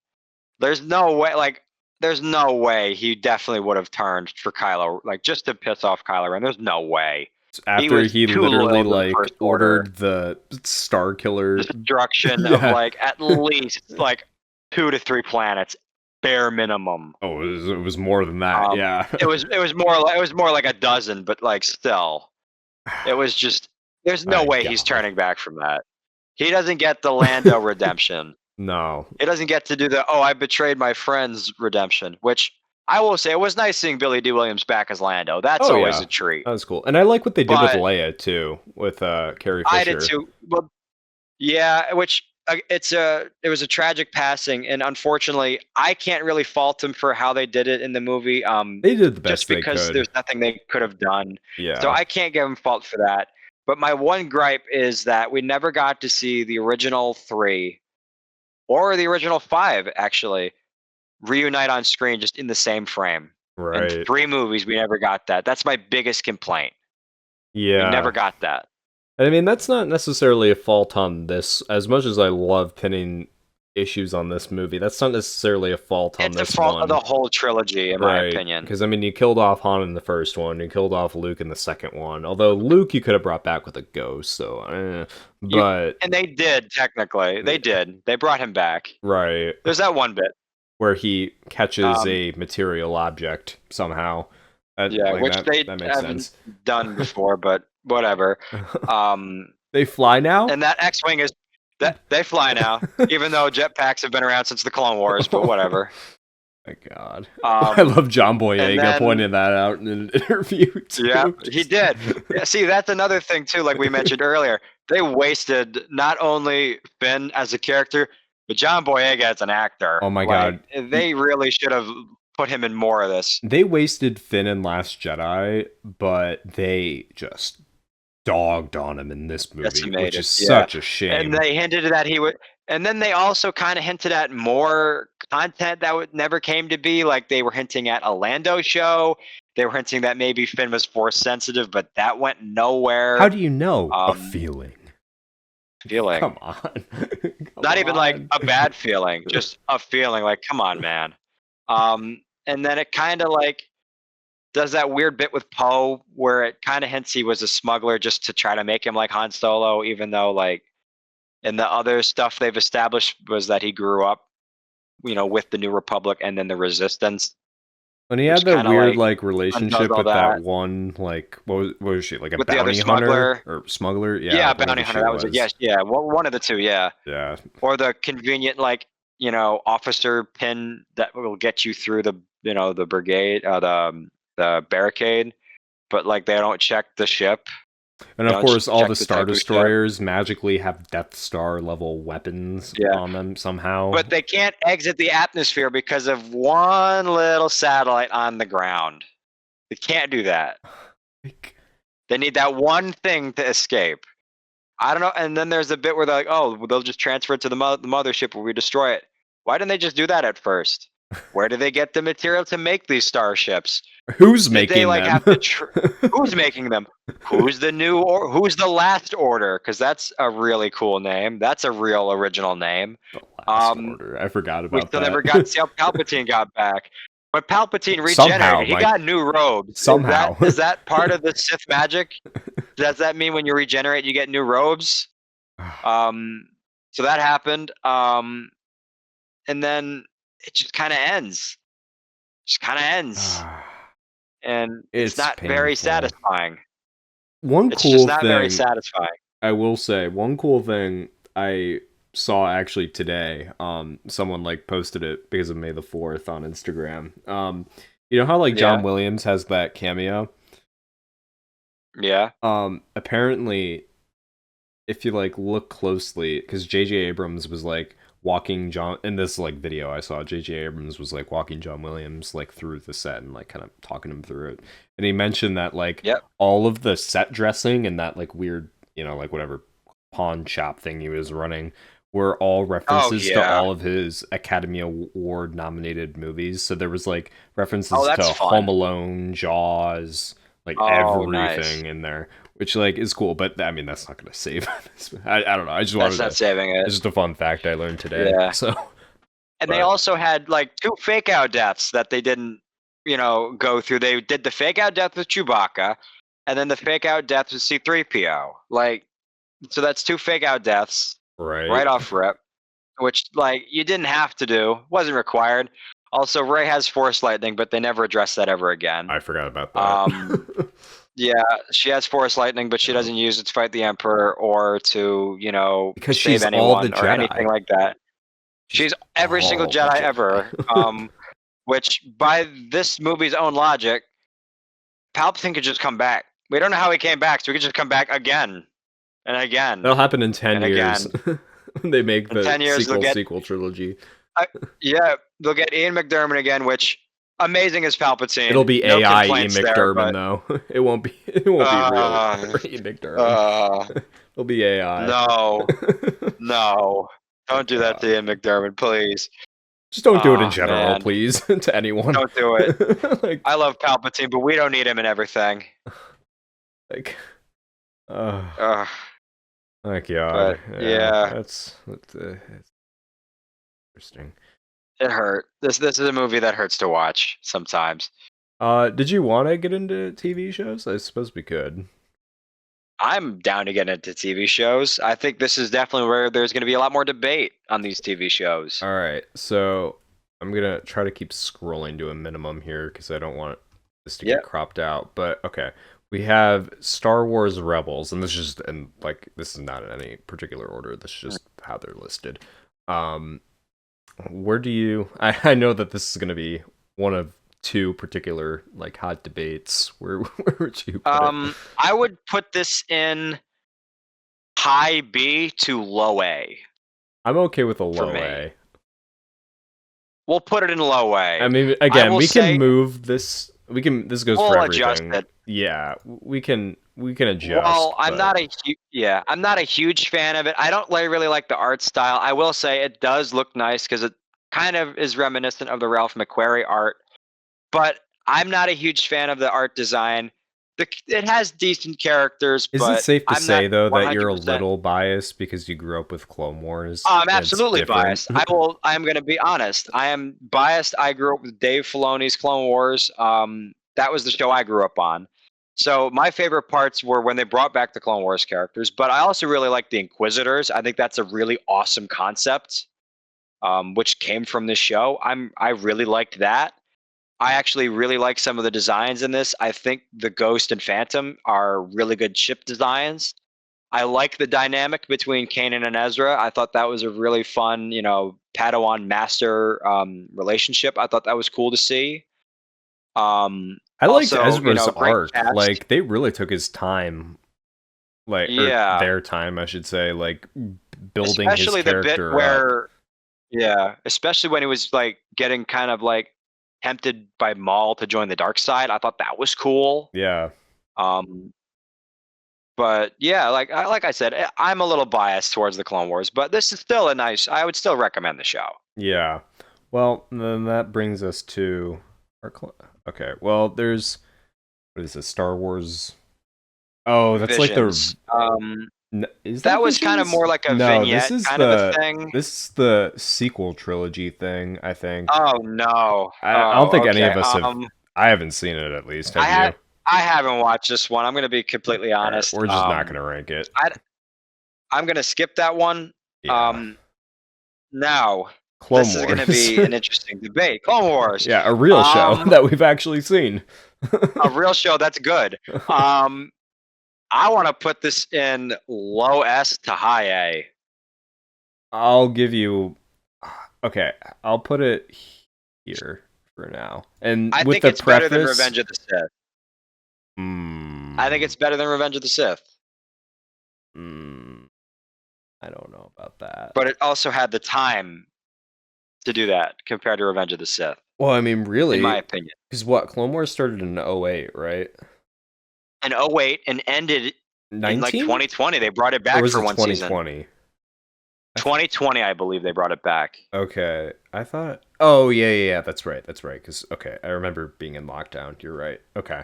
There's no way. Like, there's no way he definitely would have turned for Kylo. Like, just to piss off Kylo Ren. There's no way. He After was he too literally loyal to the like First Order. ordered the Star Killer. Destruction of Yeah. like at least like 2 to 3 planets, bare minimum. Oh, it was more than that. Um, Yeah. it was more like a dozen, but like still, it was just. There's no My way he's God. turning back from that. He doesn't get the Lando redemption. No. He doesn't get to do the I betrayed my friends redemption, which I will say it was nice seeing Billy D. Williams back as Lando. That's Oh always yeah. a treat. That was cool. And I like what they did with But Leia too, with Carrie I did Fisher. too. Well, yeah, which it was a tragic passing, and unfortunately, I can't really fault him for how they did it in the movie. They did the Just best they because could. there's nothing they could have done, so Yeah. I can't give him fault for that. But my one gripe is that we never got to see the original three or the original five actually reunite on screen just in the same frame. In Right. 3 movies, we never got that. That's my biggest complaint. We never Yeah. got that. I mean, that's not necessarily a fault on this. As much as I love pinning issues on this movie, that's not necessarily a fault on It's a this fault of one. the whole trilogy, in my Right. opinion. Because, I mean, you killed off Han in the first one, you killed off Luke in the second one. Although Luke you could have brought back with a ghost, so, You But, and they did technically. They did. They brought him back. right. There's that one bit. Where he catches Um, a material object somehow. yeah, Like, which they that makes haven't sense. done before, but whatever. Um, They fly now? and that X-wing is that they fly now, even though jetpacks have been around since the Clone Wars. But whatever. My God. I love John And Boyega then pointing that out in an interview too. yeah, he Just- did. Yeah, see, that's another thing too. Like we mentioned earlier, they wasted not only Finn as a character, but John Boyega as an actor. Oh my Like God. they really should have put him in more of this. They wasted Finn in Last Jedi, but they just dogged on him in this movie, which Decimated. is Yeah, such a and shame. they hinted that he would. And then they also kind of hinted at more content that never came to be. Like they were hinting at a Lando show. They were hinting that maybe Finn was force sensitive, but that went nowhere. How do you know? A Um, feeling. feeling. Come on. Come Not even like on. a bad feeling, just a feeling. Like, come on, man. And then it kind of like does that weird bit with Poe where it kind of hints he was a smuggler just to try to make him like Han Solo, even though like in the other stuff they've established was that he grew up, with the New Republic and then the Resistance, When he had which that kind of weird like like undoes relationship all with that that one like what was she like a with the other bounty hunter smuggler. or smuggler? Yeah, Yeah, whatever bounty she hunter. That was it. was. Yes, yeah, one of the two. Yeah, Yeah. or the convenient like officer pin that will get you through the brigade, the barricade, but like they don't check the ship. And They of don't course, all check the the Star type of ship. Destroyers magically have Death Star level weapons Yeah, on them somehow. but they can't exit the atmosphere because of one little satellite on the ground. They can't do that. Like, They need that one thing to escape. I don't know. And then there's a bit where they're like, oh, they'll just transfer it to the mothership where we destroy it. Why didn't they just do that at first? Where did they get the material to make these starships? who's Did they making like them? have to? Who's making them? Who's the new or who's the last order? Because that's a really cool name. That's a real original name. The Last Um, Order. I forgot we about still never got to that. see how Palpatine got back. But Palpatine Somehow, regenerated. He Mike. got new robes. Somehow. Is that part of the Sith magic? Does that mean when you regenerate you get new robes? Um, so that happened. And then it just kind of ends. Just kind of ends, and it's It's not very painful. satisfying. One It's just cool not very thing satisfying. I will say, one cool thing I saw actually today, someone like posted it because of May the 4th on Instagram. You know how like John Yeah, Williams has that cameo? yeah. Apparently if you like look closely, because J.J. Abrams was like walking John in this like video I saw, J.J. Abrams was like walking John Williams like through the set and like kind of talking him through it, and he mentioned that like Yep. all of the set dressing and that like weird like whatever pawn shop thing he was running were all Oh references to yeah. all of his Academy Award nominated movies. So there was like Oh, references to that's Home fun. Alone, Jaws, like Oh, nice. everything in there, which like is cool. But I mean, that's not gonna save this. I don't know. I just wanted That's not to. saving it. It's just a fun fact I learned today. Yeah. So, And they but also had like two fake out deaths that they didn't, go through. They did the fake out death with Chewbacca, and then the fake out death with C3PO. Like, so that's two fake out deaths right right, off rip, which like you didn't have to do, wasn't required. Also, Rey has Force Lightning, but they never addressed that ever again. I forgot about Um, that. yeah, she has Force Lightning, but she Yeah. doesn't use it to fight the Emperor or to, Because save she's all the anyone or anything Jedi. like that. She's She's every single all the Jedi ever. Jedi. Which by this movie's own logic, Palpatine could just come back. We don't know how he came back, so he could just come back again and again That'll happen in 10 and years again. when they make In the 10 years, sequel trilogy. yeah, they'll get Ian McDermott again, which amazing as It'll Palpatine. be No AI Ian complaints there, McDermott but though. It won't be. It won't be real uh, Ian McDermott. uh, It'll be AI. no, no, Oh don't do that to god. Ian McDermott, please. Just don't do it in Oh general, man, please, to anyone. don't do it. like, I love Palpatine, but we don't need him in everything. like, uh, Ugh, my god. but Yeah, yeah, that's interesting. it hurt. This is a movie that hurts to watch sometimes. Did you want to get into TV shows? I suppose we could. I'm down to get into TV shows. I think this is definitely where there's going to be a lot more debate on these TV shows. All right, so I'm gonna try to keep scrolling to a minimum here because I don't want this to get Yep. cropped out. But okay, we have Star Wars Rebels, and this is just and like this is not in any particular order. This is just how they're listed. Um, where do you? I know that this is gonna be one of two particular like hot debates. Where would you put it? I would put this in high B to low A I'm okay with a for low me. A. We'll put it in low A. I mean, I again, will we can say move this. We can. This goes we'll for adjust everything. it. Yeah, we can. we can Well, adjust, I'm but not a I'm not a huge fan of it. I don't like really like the art style. I will say it does look nice because it kind of is reminiscent of the Ralph McQuarrie art, but I'm not a huge fan of the art design. It has decent characters, is it but safe to I'm not say though that you're a 100%. little biased because you grew up with Clone Wars Oh, I'm and it's absolutely different? biased. I'm going to be honest. I am biased. I grew up with Dave Filoni's Clone Wars. That was the show I grew up on. So my favorite parts were when they brought back the Clone Wars characters, but I also really like the Inquisitors. I think that's a really awesome concept, which came from this show. I really liked that. I actually really like some of the designs in this. I think the Ghost and Phantom are really good ship designs. I like the dynamic between Kanan and Ezra. I thought that was a really fun, Padawan master relationship. I thought that was cool to see. I liked Also, Ezra's great arc. cast. Like they really took his time, like or Yeah, their time, I should say, like building his especially the bit character up. where, yeah, especially when he was like getting kind of like tempted by Maul to join the dark side. I thought that was cool. Yeah, Um, but yeah, like I said, I'm a little biased towards the Clone Wars, but this is still a nice. I would still recommend the show. yeah. Well, then that brings us to our. Okay, well, there's what is this? Star Wars. Oh, that's like the. Visions. Is That that was kind of Visions? more like a No, vignette kind of a thing. this is the sequel trilogy thing. I think. Oh no. I don't Oh, think any okay. of us have. I haven't seen it at least. I Have you? had I haven't watched this one. I'm gonna be completely All right, honest. we're just not gonna rank it. I I'm gonna skip that one. Yeah, Um, now Clone this is gonna Wars. be an interesting debate. Clone Wars. Yeah, a real show Um, that we've actually seen. a real show that's good. Um, I want to put this in low S to high A. I'll give you. Okay, I'll put it here for now, and I with think the it's better than preface. Revenge of the Sith. I think Hmm. it's better than Revenge of the Sith. Hmm. I don't know about that. But it also had the time to do that compared to Revenge of the Sith, Well, I mean, in my really, opinion. because what Clone Wars started in '08, right? And oh wait, and ended in like 19 2020. They brought it or back was for it one season. 2020? 2020, I believe they brought it back. Okay, I thought. Oh yeah. That's right. That's right. Because okay, I remember being in lockdown. You're right. Okay.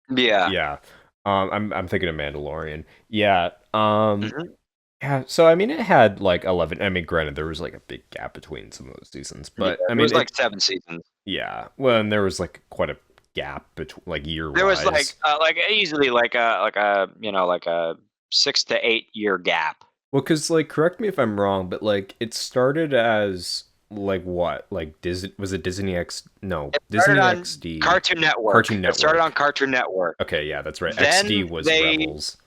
Yeah. Yeah. I'm thinking of Mandalorian. Yeah. Hmm. Yeah. So I mean, it had like 11. I mean, granted, there was like a big gap between some of those seasons, Yeah. but I It mean, was like 7 seasons. yeah. Well, and there was like quite a gap between like year There was wise. like easily like a 6 to 8 year gap. Well, because like, correct me if I'm wrong, but like, it started as like what? Like Disney, was it Disney X? No, It started Disney on XD, Cartoon Network. Cartoon It started on Network. Cartoon Network. Okay, yeah, that's right. XD Then was they Rebels.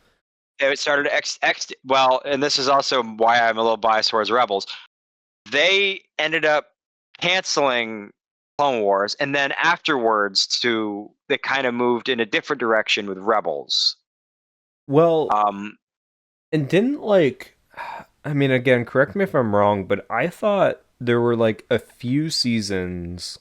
it started X. Well, and this is also why I'm a little biased towards Rebels. They ended up canceling Clone Wars, and then afterwards, they kind of moved in a different direction with Rebels. Well, Um, and didn't like, I mean, again, correct me if I'm wrong, but I thought there were like a few seasons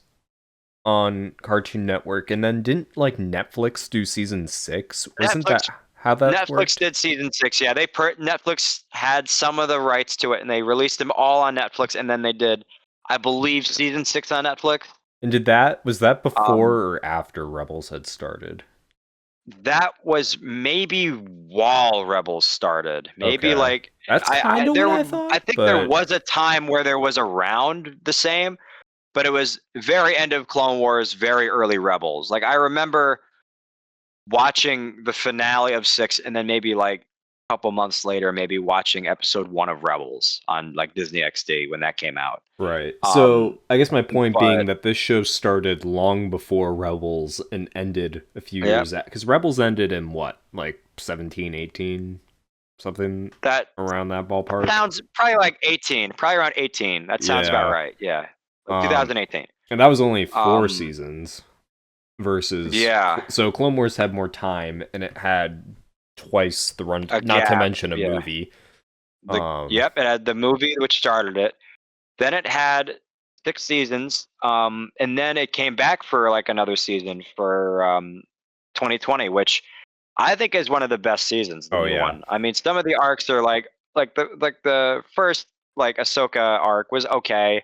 on Cartoon Network, and then didn't like Netflix do season 6? Wasn't Netflix that how that Netflix worked? did season 6. Yeah, Netflix had some of the rights to it, and they released them all on Netflix, and then they did, I believe, season 6 on Netflix. And was that before Um, or after Rebels had started? that was maybe while Rebels started. Maybe Okay. like That's kind of what I I thought, think there but was a time where there was around the same, but it was very end of Clone Wars, very early Rebels. Like I remember watching the finale of 6 and then maybe like a couple months later maybe watching episode 1 of Rebels on like Disney XD when that came out. right. Um So, I guess my point being but that this show started long before Rebels and ended a few yeah, years cuz Rebels ended in what? Like 17, 18, something that around that ballpark. sounds probably like 18, probably around 18. That sounds about Yeah. right. Yeah. Like Um 2018. and that was only 4 Um seasons versus yeah, so Clone Wars had more time and it had twice the run, a not to gap. mention a Yeah. movie. Yep, it had the movie which started it. Then it had 6 seasons, and then it came back for like another season for 2020, which I think is one of the best seasons, the Oh new yeah. one. I mean, some of the arcs are like the first like Ahsoka arc was okay,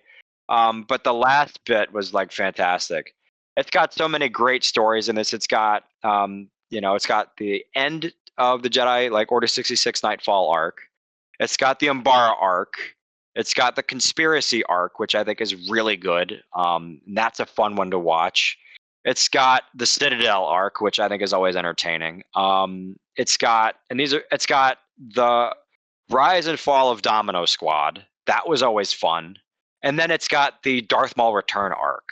but the last bit was like fantastic. It's got so many great stories in this. It's got it's got the end of the Jedi like Order 66 Nightfall arc. It's got the Umbara arc. It's got the conspiracy arc, which I think is really good. That's a fun one to watch. It's got the Citadel arc, which I think is always entertaining. It's got the Rise and Fall of Domino Squad. That was always fun. And then it's got the Darth Maul Return arc.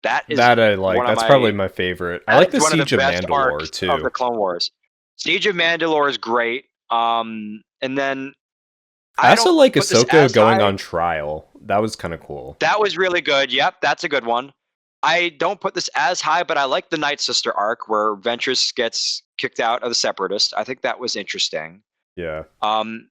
That is That I like. one of That's my probably my favorite. I that like is the one of the Siege of best Mandalore arcs of the too. Clone Wars. Siege of Mandalore is great. And then I I also don't like put this Ahsoka as going high. on trial. That was kind of cool. That was really good. Yep, that's a good one. I don't put this as high, but I like the Night Sister arc where Ventress gets kicked out of the Separatist. I think that was interesting. Yeah. Um,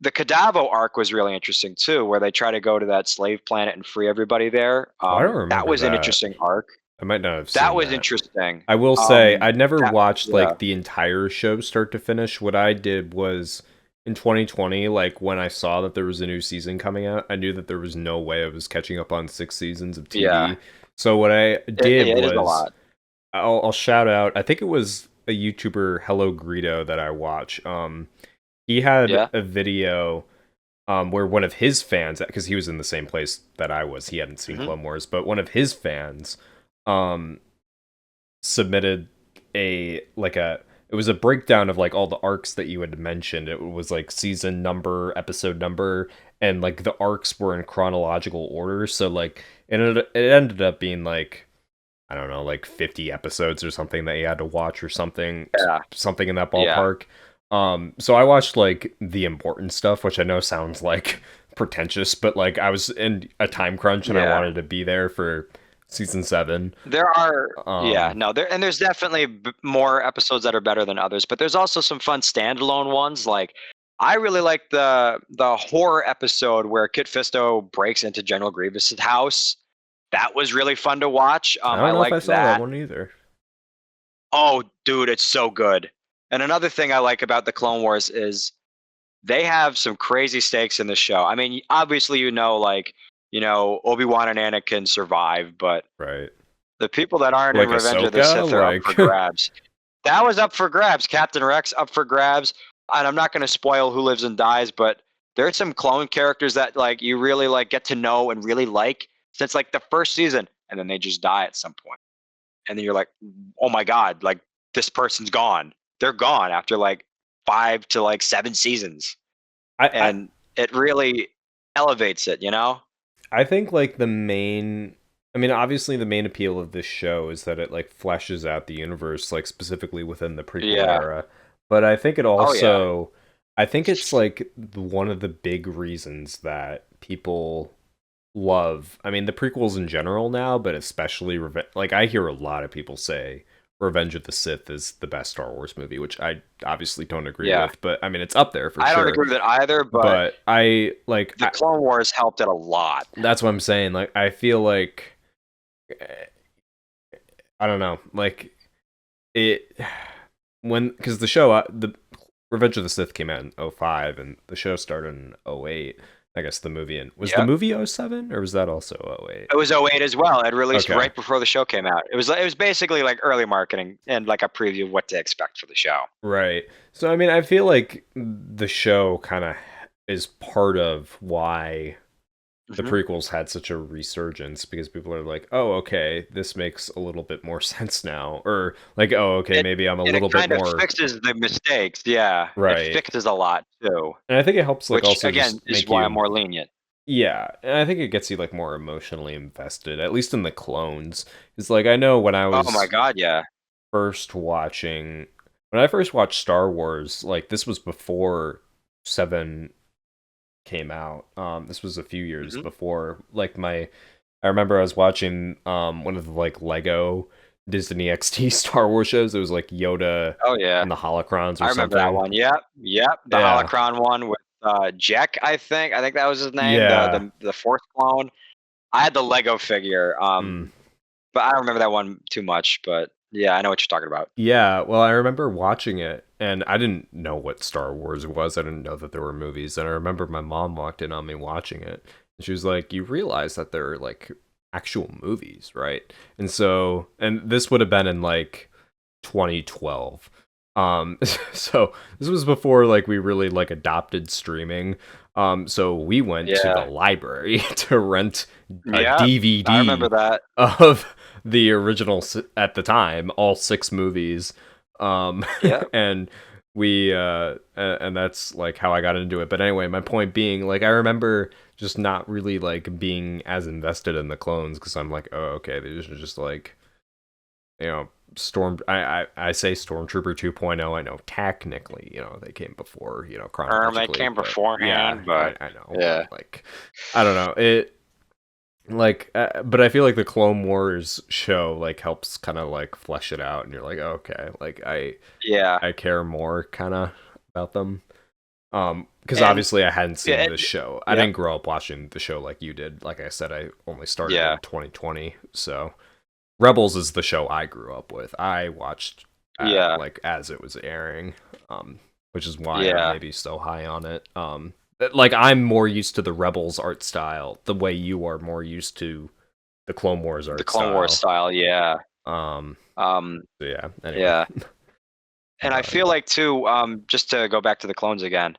the Cadavo arc was really interesting too, where they try to go to that slave planet and free everybody there. Oh, I don't That remember was an that. interesting arc. I might not have That seen was that. interesting. I will say Um, I never that, watched yeah, like the entire show start to finish. What I did was in 2020, like when I saw that there was a new season coming out, I knew that there was no way I was catching up on 6 seasons of yeah, TV. So what I did it is a was lot. I'll shout out. I think it was a YouTuber Hello Greedo that I watch. He had Yeah. a video where one of his fans, because he was in the same place that I was, he hadn't seen Hmm. Clone Wars, but one of his fans um submitted it was a breakdown of like all the arcs that you had mentioned. It was like season number, episode number, and like the arcs were in chronological order. So like it ended up being like, I don't know, like 50 episodes or something that you had to watch or Yeah. something in that Yeah. ballpark. So I watched like the important stuff, which I know sounds like pretentious, but like I was in a time crunch and I Yeah. wanted to be there for season 7. There are, yeah, Um, no, there's definitely more episodes that are better than others, but there's also some fun standalone ones. Like, I really like the horror episode where Kit Fisto breaks into General Grievous's house. That was really fun to watch. I I don't know if I liked saw that that. one either. Oh, dude, it's so good. And another thing I like about the Clone Wars is they have some crazy stakes in the show. I mean, obviously, Obi-Wan and Anakin survive, but Right. the people that aren't in Like Revenge of the Ahsoka, Sith are up for like grabs. That was up for grabs. Captain Rex up for grabs. And I'm not going to spoil who lives and dies, but there's some clone characters that like you really like get to know and really like since like the first season, and then they just die at some point. And then you're like, oh my god, like this person's gone. They're gone after like 5 to like 7 seasons, I and it really elevates it. I think like I mean, obviously the main appeal of this show is that it like fleshes out the universe like specifically within the prequel Yeah. era. But I think it Oh yeah. also I think it's like one of the big reasons that people love. I mean, the prequels in general now, but especially like I hear a lot of people say Revenge of the Sith is the best Star Wars movie, which I obviously don't agree Yeah. with, but I mean, it's up there for I don't sure. agree with it either, but But I like the Clone Wars helped it a lot. that's what I'm saying. Like I feel like I don't know, like it when because the Revenge of the Sith came out in '05 and the show started in '08. I guess the movie was the Yep. movie '07 or was that also '08? It was '08 as well. It released Okay. right before the show came out. It was basically like early marketing and like a preview of what to expect for the show. Right. So I mean, I feel like the show kind of is part of why the Hmm. prequels had such a resurgence because people are like, "Oh, okay, this makes a little bit more sense now," or like, "Oh, okay, It maybe I'm a and it little bit kind of more fixes the mistakes. Yeah, it right." fixes a lot too, And I think it helps like which also again just is make why I'm you more lenient. yeah, and I think it gets you like more emotionally invested, at least in the clones. It's like I know when I Oh my was god, yeah. first watching when I first watched Star Wars, like this was before 7 came out. This was a few years Hmm. before like I remember I was watching one of the like Lego Disney XT Star Wars shows. It was like Yoda Oh yeah, and the holocrons I or remember that something. one. Yep, yep. The Yeah. holocron one with Jack, I think. I think that was his name. The Yeah. the the fourth clone. I had the Lego figure, Mm. but I don't remember that one too much. But Yeah, I know what you're talking about. Yeah, well, I remember watching it, and I didn't know what Star Wars was. I didn't know that there were movies. And I remember my mom walked in on me watching it, and she was like, "You realize that there are like actual movies, right?" And so, and this would have been in like 2012. So this was before like we really like adopted streaming. So we went to the Yeah. library to rent a Yeah. I remember DVD that. of the original at the time, all six movies. Yeah. And we and that's like how I got into it. But anyway, my point being, like I remember just not really like being as invested in the clones because I'm like, oh, okay, these are just like, you know, I say Stormtrooper 2.0. I know technically, they came before, They chronologically, came but yeah, beforehand, but I know, but yeah. like I don't know. It like but I feel like the Clone Wars show like helps kind of like flesh it out, and you're like, oh, okay, like Yeah. I care more kind of about them. Because And obviously I hadn't yeah, seen this show. I yep. didn't grow up watching the show like you did. Like I said, I only started Yeah. in 2020. So Rebels is the show I grew up with. I watched Yeah. like as it was airing, which is why I'm Yeah. maybe so high on it. Like I'm more used to the Rebels art style, the way you are more used to the Clone Wars The art Clone Wars style. style, yeah. Um, Um, so yeah. Anyway, yeah. And I but feel like too, just to go back to the clones again,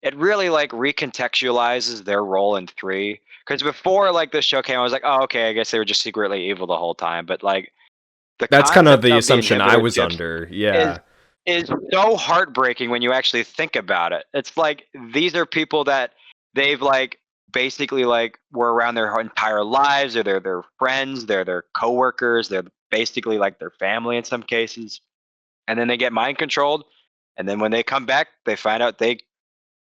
it really like recontextualizes their role in three. Because before like this show came, I was like, oh, okay, I guess they were just secretly evil the whole time. But like the that's kind of concept the of the assumption I inhibitor was chips under. is Yeah. is so heartbreaking when you actually think about it. It's like these are people that they've like basically like were around their entire lives, or they're their friends, they're their coworkers, they're basically like their family in some cases, and then they get mind controlled, and then when they come back, they find out they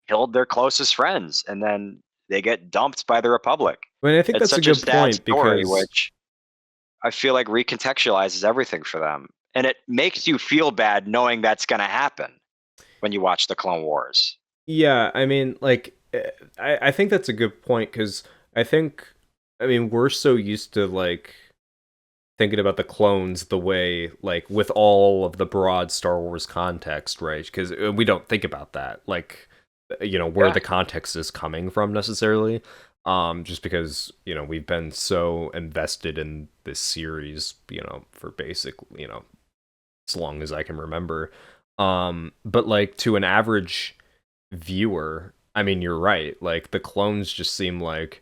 killed their closest friends, and then they get dumped by the Republic. I mean, I think It's that's a such a good sad point story, because which I feel like recontextualizes everything for them. And it makes you feel bad knowing that's going to happen when you watch the Clone Wars. yeah, I mean, like, I think that's a good point because I think, I mean, we're so used to like thinking about the clones the way, like, with all of the broad Star Wars context, right? Because we don't think about that, like, where Yeah. the context is coming from necessarily. Just because we've been so invested in this series, for basically, as long as I can remember. But like to an average viewer, I mean, you're right. Like the clones just seem like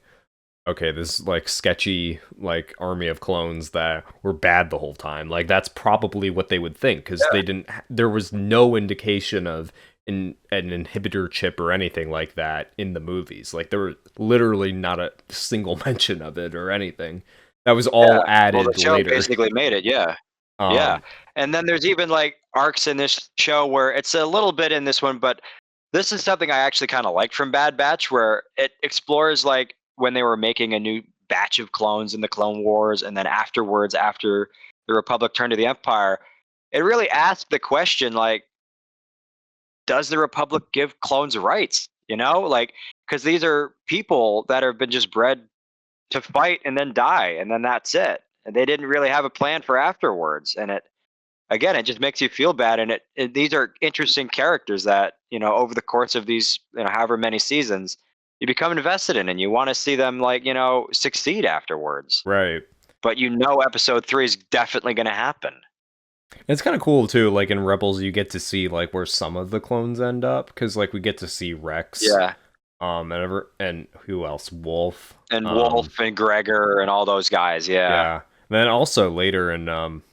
okay, this like sketchy like army of clones that were bad the whole time. Like that's probably what they would think because they Yeah. didn't. There was no indication of an inhibitor chip or anything like that in the movies. Like there were literally not a single mention of it or anything. That was all Yeah. Well, the added show later. basically made it. Yeah. Yeah. Um, And then there's even like arcs in this show where it's a little bit in this one, but this is something I actually kind of like from Bad Batch, where it explores like when they were making a new batch of clones in the Clone Wars, and then afterwards, after the Republic turned to the Empire, it really asked the question like, does the Republic give clones rights? Like, because these are people that have been just bred to fight and then die, and then that's it. And they didn't really have a plan for afterwards. And it again, it just makes you feel bad. And these are interesting characters that over the course of these however many seasons you become invested in, and you want to see them like succeed afterwards. right. But episode 3 is definitely going to happen. It's kind of cool too. Like in Rebels, you get to see like where some of the clones end up because like we get to see Rex, Yeah, and who else? Wolf. and Wolf and Gregor and all those guys. Yeah, Yeah. Then also later in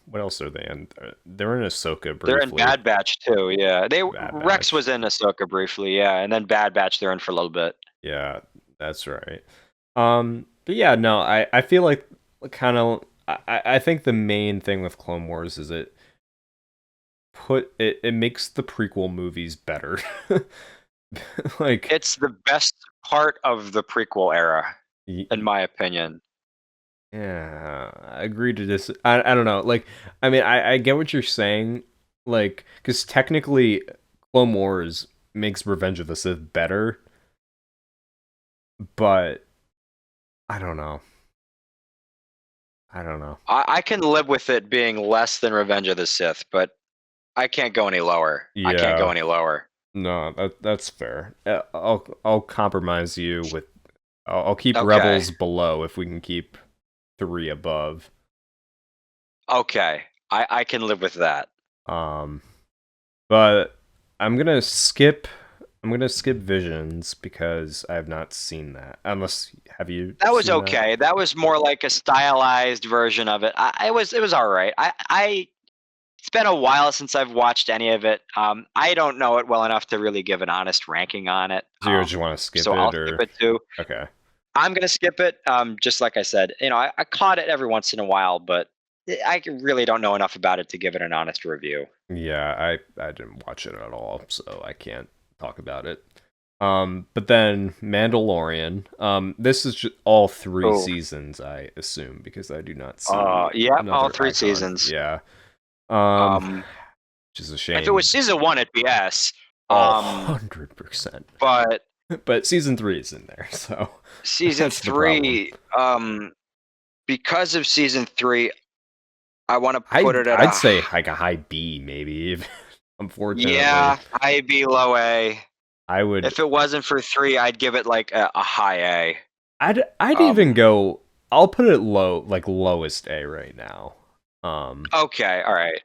what else are they in? They're in Ahsoka they're in briefly. Bad Batch too. Yeah, they Bad Rex Batch. was in Ahsoka briefly. Yeah, and then Bad Batch they're in for a little bit. Yeah, that's right. But yeah, no, I feel like kind of I think the main thing with Clone Wars is it makes the prequel movies better. Like It's the best part of the prequel era, in my opinion. yeah, I agree to this. I don't know. Like, I mean, I get what you're saying. Like, because technically, Clone Wars makes Revenge of the Sith better, but I don't know. I don't know. I can live with it being less than Revenge of the Sith, but I can't go any lower. I can't go Yeah, any lower. no, that's fair. I'll compromise you with. I'll keep Okay. Rebels below if we can keep 3 above. Okay. I can live with that. Um, but I'm gonna skip. I'm gonna skip Visions because I have not seen that. Unless have you That was seen that? okay. That was more like a stylized version of it. It was all right. It's been a while since I've watched any of it. I don't know it well enough to really give an honest ranking on it. So you just want to skip So I'll it, skip or it too. okay? I'm gonna skip it. Just like I said, I caught it every once in a while, but really don't know enough about it to give it an honest review. Yeah, I didn't watch it at all, so I can't talk about it. But then Mandalorian. This is just all 3 Oh, seasons, I assume, because I do not see yep, all another 3 icon. seasons. Yeah. Um, Um, which is a if it was shame. season one, it'd be S. Oh, Um, 100%. but But season 3 is in there, so season that's the problem. three, because of season three, I want to put I it at I'd a say like a high B, maybe. Unfortunately, yeah, high B, low A. I would. If it wasn't for three, I'd give it like a high A. I'd even Um, go. I'll put it low, like lowest A right now. okay, all right,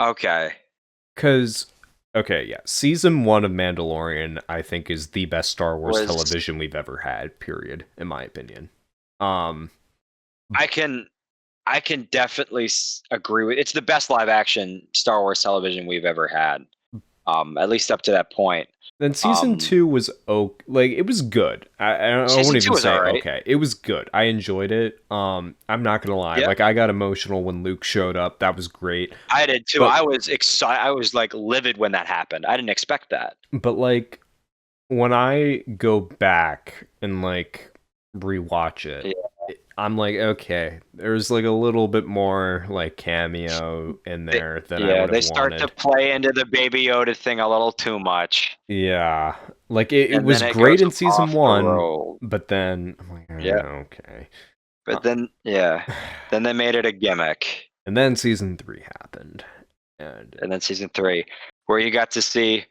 okay. Cause okay, yeah, season 1 of Mandalorian, I think, is the best Star Wars Was television we've ever had. Period, in my opinion. Um, I can I can definitely agree with it's the best live action Star Wars television we've ever had. At least up to that point. then season Um, 2 was okay, like it was good. I won't season two even was say all right. okay. It was good. I enjoyed it. I'm not gonna lie. Yep, Like I got emotional when Luke showed up. That was great. I did too. But I was excited. I was like livid when that happened. I didn't expect that. like when I go back and like rewatch it, Yeah, I'm like, okay, there's like a little bit more like cameo in there than I yeah, would they have start to wanted. play into the Baby Yoda thing a little too much, Yeah, like it and was then it great goes in season off the 1, road. but then I'm like, Yeah, okay. but then yeah, then they made it a gimmick, And then season 3 happened, and and then season three, where you got to see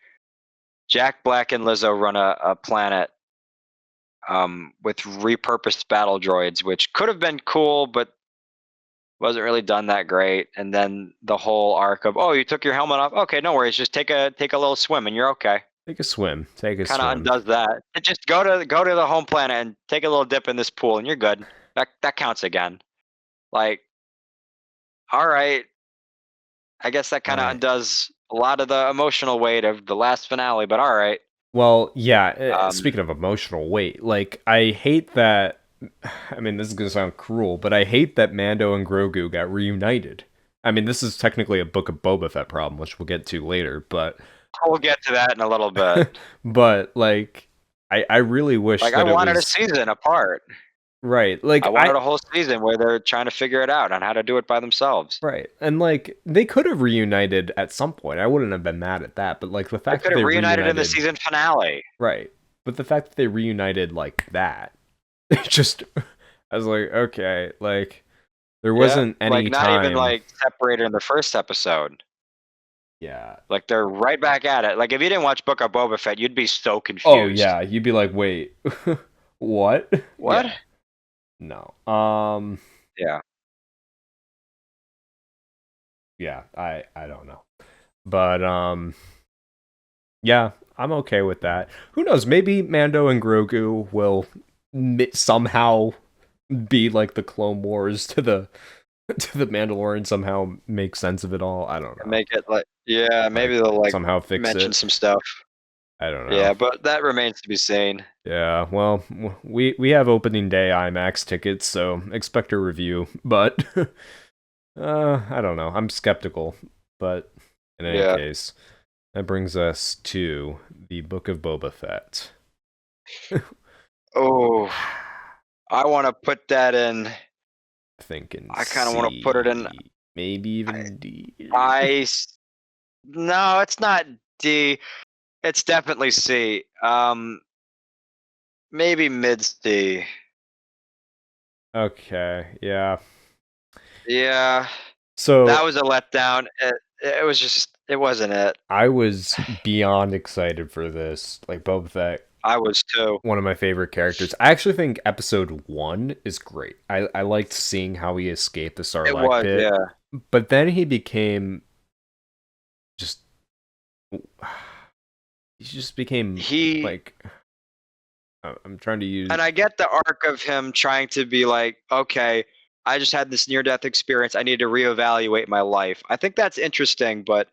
Jack Black and Lizzo run a planet with repurposed battle droids, which could have been cool, but wasn't really done that great. And then the whole arc of, oh, you took your helmet off. Okay, no worries. Just take a little swim, and you're okay. take a swim, take a Kind of swim. undoes that. And just go to the home planet and take a little dip in this pool, and you're good. That counts again. Like, all right, I guess that kind of I undoes a lot of the emotional weight of the last finale. But all right. Well, yeah, Um, speaking of emotional weight, like I hate that I mean, this is going to sound cruel, but I hate that Mando and Grogu got reunited. I mean, this is technically a Book of Boba Fett problem, which we'll get to later, but we'll get to that in a little bit. but like I really wish Like, I that it wanted a was season apart. right. I wanted a whole season where they're trying to figure it out on how to do it by themselves. Right. And like they could have reunited at some point. I wouldn't have been mad at that, but like the They fact that could have they reunited in the reunited season finale. right. But the fact that they reunited like that, it just I was like, okay, like there Yeah, wasn't like any not even time. like separated in the first episode. Yeah. Like they're right back at it. Like if you didn't watch Book of Boba Fett, you'd be so Oh confused. yeah, you'd be like, "Wait. What?" What? Yeah. No. Yeah. Yeah, I don't know. But yeah, I'm okay with that. Who knows, maybe Mando and Grogu will somehow be like the Clone Wars to the to the Mandalorian, somehow make sense of it all. I don't know. Make it like yeah, Like maybe they'll like somehow fix mention it. some stuff. I don't know. Yeah, but that remains to be seen. Yeah, well, we have opening day IMAX tickets, so expect a review. But I don't know. I'm skeptical. But in any Yeah. case, that brings us to the Book of Boba Fett. Oh, I want to put that in. Thinking I kind of want to put it in. C, maybe even D. I no, it's not D. It's definitely C. Maybe mid C. Okay, yeah. Yeah, that So was a letdown. It was just, it wasn't it. I was beyond excited for this. Like Boba Fett, I was too. one of my favorite characters. I actually think episode 1 is great. I liked seeing how he escaped the It Sarlacc was, pit. yeah. But then he became just he just became He like I'm trying to use And I get the arc of him trying to be like, okay, I just had this near death experience. I need to reevaluate my life. I think that's interesting, but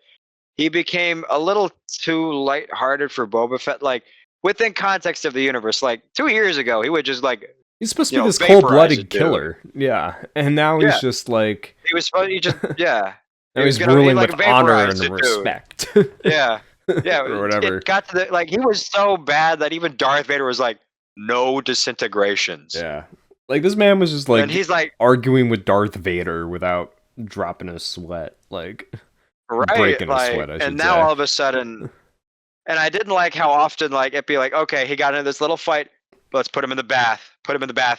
he became a little too lighthearted for Boba Fett. Like, within context of the universe, like 2 years ago, he would just like, he's supposed to be this vaporize a cold-blooded dude. killer. Yeah. And now Yeah. he's just like He was supposed, he just, yeah. now He was he's gonna, he ruling like with honor vaporized and a dude. respect. Yeah. Yeah. Or whatever. It got to the, like, he was so bad that even Darth Vader was like, no disintegrations. Yeah. Like this man was just And like he's like, arguing with Darth Vader without dropping a sweat. Like right, breaking a like, sweat, I and should now say. all of a sudden, and I didn't like how often, like, it'd be like, okay, he got into this little fight, let's put him in the bath,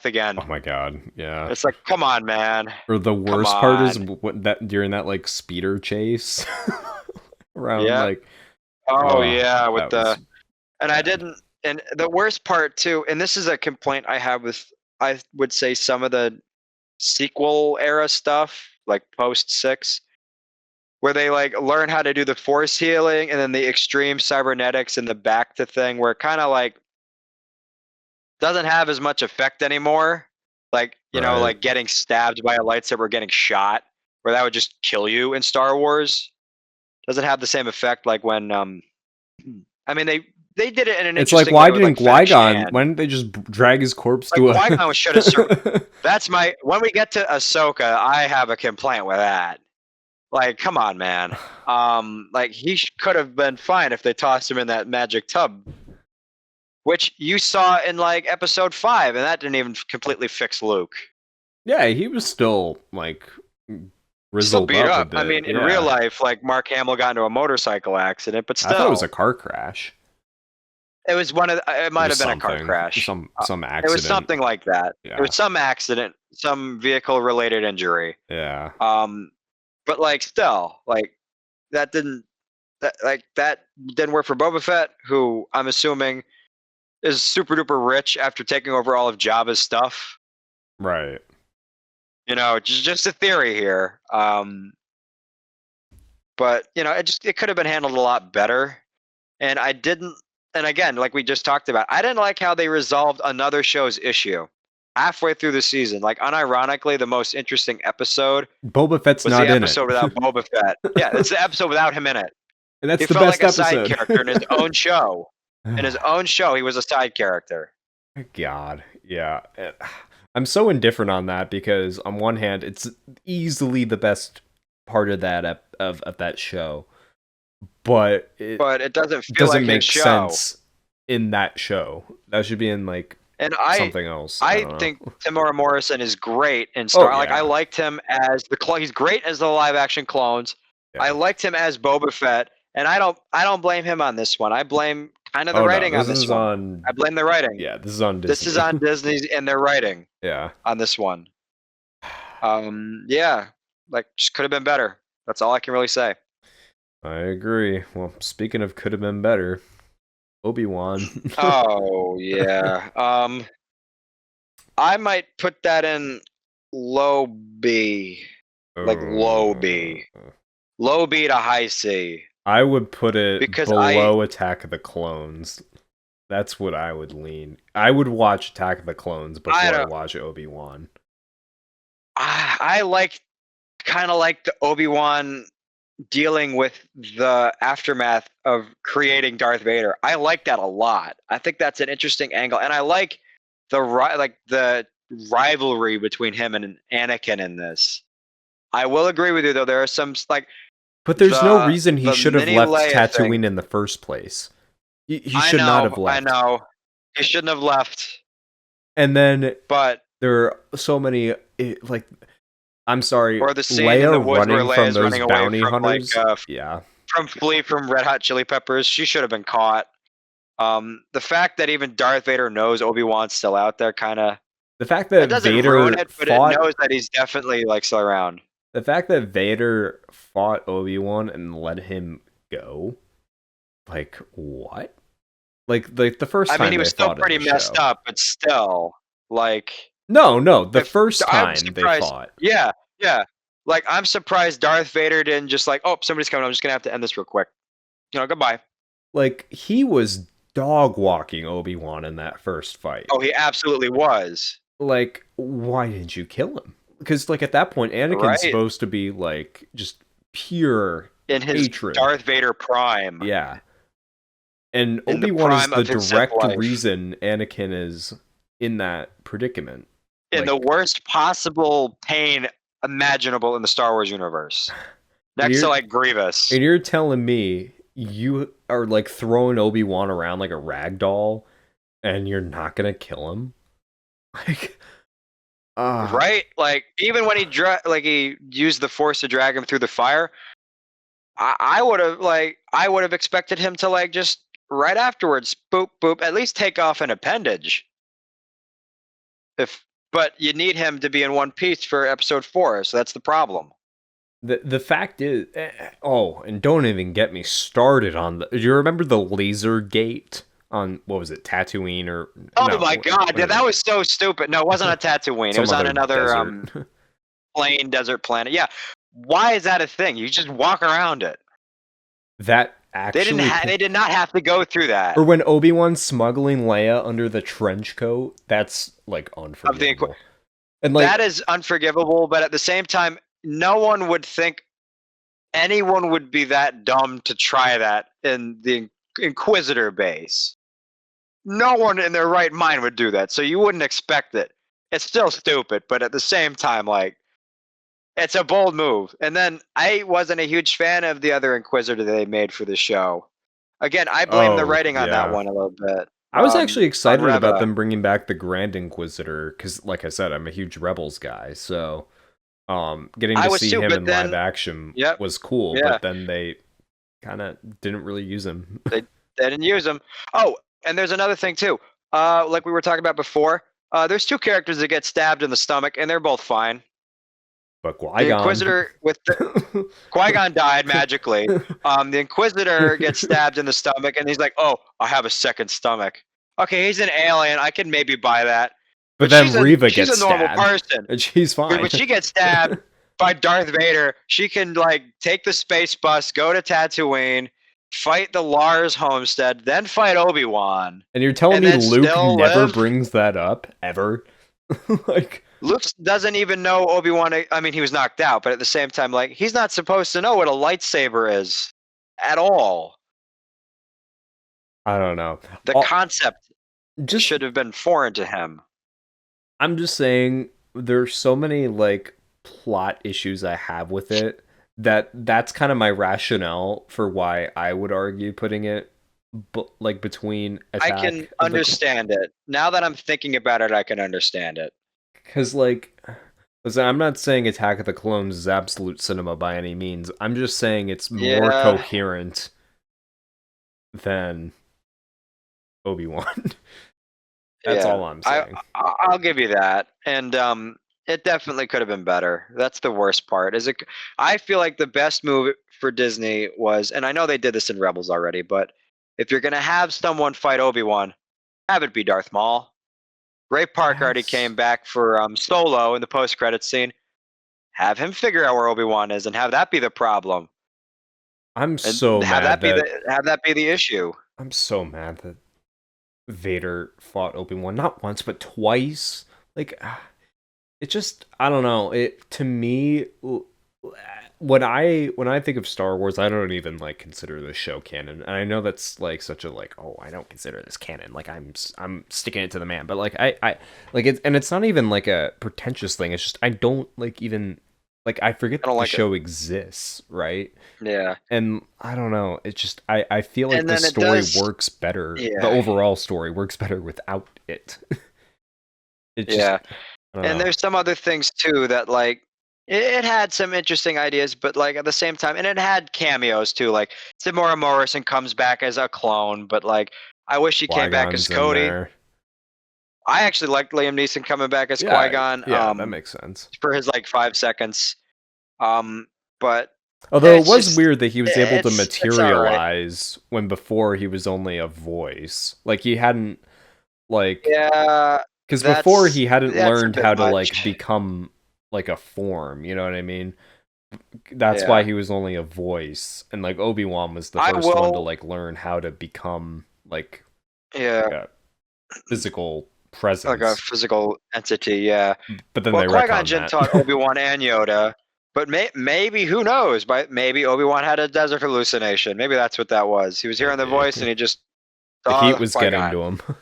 again. Oh my god, yeah. It's like, come on, man, Or the come worst part is on. what that during that like speeder chase around Yeah. like Oh yeah, with that was the, and I bad. didn't, and the worst part too, and this is a complaint I have with, I would say some of the sequel era stuff, like post 6, where they like learn how to do the force healing and then the extreme cybernetics and the back to thing, where it kind of like doesn't have as much effect anymore. Like, Right. like getting stabbed by a lightsaber, getting shot, where that would just kill you in Star Wars. Doesn't have the same effect like when I mean they did it in an It's like interesting why way with didn't like Fennec Qui-Gon why Shan. didn't they just drag his corpse Like to Qui-Gon should have a that's my, when we get to Ahsoka, I have a complaint with that. Like, come on, man. Like he could have been fine if they tossed him in that magic tub, which you saw in like episode 5, and that didn't even completely fix Luke. Yeah, he was still like Still grizzled beat up a up. I bit. mean, in real Yeah. life, like Mark Hamill got into a motorcycle accident, but I thought it was a still, car crash. it was one of. It It might was have been a car something. crash. Some It was accident. something like that. It Yeah. was some accident, some vehicle-related injury. Yeah. But like, still, like that didn't. That didn't work for Boba Fett, who I'm assuming is super duper rich after taking over all of Jabba's stuff. Right. Just a theory here. But it could have been handled a lot better. And I didn't, and again, like we just talked about, I didn't like how they resolved another show's issue halfway through the season. Like, unironically, the most interesting episode Boba Fett's was the not in it. episode without Boba Fett. Yeah, it's the episode without him in it. And that's He the felt like best a side episode. character in his own show. In his own show, he was a side character. God, yeah. I'm so indifferent on that because on one hand, it's easily the best part of that of that show, but But it doesn't feel doesn't like his make show. sense in that show. That should be in like And something else. I I don't know. think Tamora Morrison is great in Star. Oh Like, I yeah, liked him as the clone. He's great as the live action clones. I yeah. liked him as Boba Fett, and I don't blame him on this one. I blame kind of the Oh no, writing this on this is one. on. I blame the writing. Yeah, this is on Disney. This is on Disney's and their writing Yeah, on this one. Yeah, like, just could have been better. That's all I can really say. I agree. Well, speaking of could have been better, Obi-Wan. Oh yeah. I might put that in low B, like low B, low B to high C. I would put it Because below Attack of the Clones. That's what I would lean. I would watch Attack of the Clones before I watch Obi-Wan. I like, kind of like the Obi-Wan dealing with the aftermath of creating Darth Vader. I like that a lot. I think that's an interesting angle, and I like the rivalry between him and Anakin in this. I will agree with you though. There are some like, but there's no the reason he should have mini left Leia Tatooine thing. in the first place. He I should not know, have left. I know. He shouldn't have left. And then But there are so many like I'm sorry, or the scene Leia in the woods where running from Leia's those running away bounty from hunters. like Yeah. from Flea from Red Hot Chili Peppers. She should have been caught. The fact that even Darth Vader knows Obi-Wan's still out there, kind of, The fact it that doesn't Vader ruin it, but it fought knows that he's definitely like still around. the fact that Vader fought Obi-Wan and let him go, like what? Like the first I mean, time he they was still fought in pretty the messed show. up, but still, like, No, the if first I'm time they surprised, fought. yeah, yeah. Like, I'm surprised Darth Vader didn't just like, oh, somebody's coming. I'm just gonna have to end this real quick. Goodbye. Like he was dog walking Obi-Wan in that first fight. Oh, he absolutely was. Like, why didn't you kill him? Because like at that point, Anakin's Right? supposed to be like just pure In his hatred. Darth Vader prime, Yeah. And in the Obi-Wan is prime the of his Sith direct life, reason Anakin is in that predicament. in the Like, worst possible pain imaginable in the Star Wars universe, and next to like Grievous. you're telling me you are like throwing Obi-Wan around like a rag doll and you're not gonna kill him? Like, ah, Right? Like, even when he used the Force to drag him through the fire, I would have expected him to like just right afterwards, boop boop, at least take off an appendage. If But you need him to be in one piece for episode 4, so that's the problem. the fact is, oh, and don't even get me started on the. Do you remember the laser gate on what was it, Tatooine or Oh no? my god, yeah, Whatever, that was so stupid. No, it wasn't on Tatooine. It some was on other another desert. plain desert planet. Yeah. Why is that a thing? You just walk around it. That actually, They did not have to go through or that. when Obi-Wan's smuggling Leia under the trench coat, that's like Of the unforgivable. And like, That is unforgivable, but at the same time, no one would think anyone would be that dumb to try that in the Inquisitor base. No one in their right mind would do that, so you wouldn't expect it. It's still stupid, but at the same time, like, it's a bold move. And then I wasn't a huge fan of the other Inquisitor they made for the show. Again, I blame the oh writing on that yeah, one a little bit. I was actually On excited about Reva. them bringing back the Grand Inquisitor because, like I said, I'm a huge Rebels guy. So, getting I to was see too, him but in live then, action yep, was cool. yeah, But then they kind of didn't really use him. they didn't use them. Oh, and there's another thing too. Like we were talking about before, there's two characters that get stabbed in the stomach, and they're both fine. But The Qui-Gon, Inquisitor with the Qui-Gon died magically. The Inquisitor gets stabbed in the stomach, and he's like, "Oh, I have a second stomach." Okay, he's an alien. I can maybe buy that, but but then Reva she's a gets normal stabbed, person. and she's fine. When she gets stabbed by Darth Vader, she can like take the space bus, go to Tatooine, fight the Lars homestead, then fight Obi-Wan, And you're telling and me then Luke still never live. brings that up ever? Like, Luke doesn't even know Obi-Wan. I mean, he was knocked out, but at the same time, like, he's not supposed to know what a lightsaber is at all. I don't know. The All, concept just should have been foreign to him. I'm just saying there's so many like plot issues I have with it that that's kind of my rationale for why I would argue putting it like between I can Attack of the understand it. Now that I'm thinking about it, I can understand it. because like listen, I'm not saying Attack of the Clones is absolute cinema by any means. I'm just saying it's more Yeah, coherent than Obi-Wan. That's yeah. all I'm saying. I'll give you that. And it definitely could have been better. That's the worst part. I feel like the best move for Disney was, and I know they did this in Rebels already, but if you're gonna have someone fight Obi-Wan, have it be Darth Maul. Ray Park already That's came back for Solo in the post-credit scene. Have him figure out where Obi-Wan is, and have that be the problem, I'm and so mad that have that be the issue. I'm so mad that Vader fought Obi-Wan not once but twice. Like it just I don't know. It to me when I think of Star Wars, I don't even like consider the show canon. And I know that's like such a like, oh, I don't consider this canon. Like I'm sticking it to the man. But like I like it, and it's not even like a pretentious thing. It's just I don't like even like I forget I that don't the like it. show exists, right? Yeah, And I don't know. It's just I feel like and the then it story does. works better. The Yeah, overall story works better without it. It just yeah. I don't And know. there's some other things too that like it had some interesting ideas, but like at the same time, and it had cameos too. Like Tamora Morrison comes back as a clone, but like I wish he came back as Qui-Gon's in Cody. there. I actually liked Liam Neeson coming back as Qui Yeah, Gon yeah, that makes sense. for his like 5 seconds. Um, but Although it it's was just weird that he was able to it's all right. materialize when before he was only a voice. Like he hadn't like Yeah, because before he hadn't that's a learned bit how to like much. become like a form, you know what I mean? That's why Yeah, he was only a voice, and like Obi-Wan was the I first one to will. like learn how to become Yeah, a physical like a presence. physical entity. Yeah. But then Well, they Qui-Gon retcon Jinn that. taught Obi-Wan and Yoda, but maybe who knows? But maybe Obi-Wan had a desert hallucination. Maybe that's what that was. He was hearing the Maybe voice and he just the heat saw was getting Qui-Gon. to him.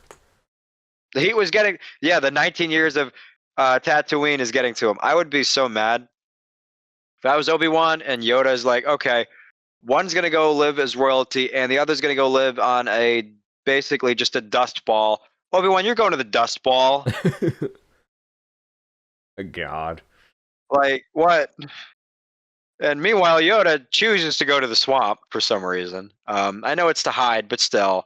The heat was getting. Yeah, the 19 years of Tatooine is getting to him. I would be so mad if I was Obi-Wan and Yoda's like, okay, one's gonna go live as royalty and the other's gonna go live on a basically just a dust ball. Obi-Wan, you're going to the dust ball. God. Like what? And meanwhile, Yoda chooses to go to the swamp for some reason. I know it's to hide, but still.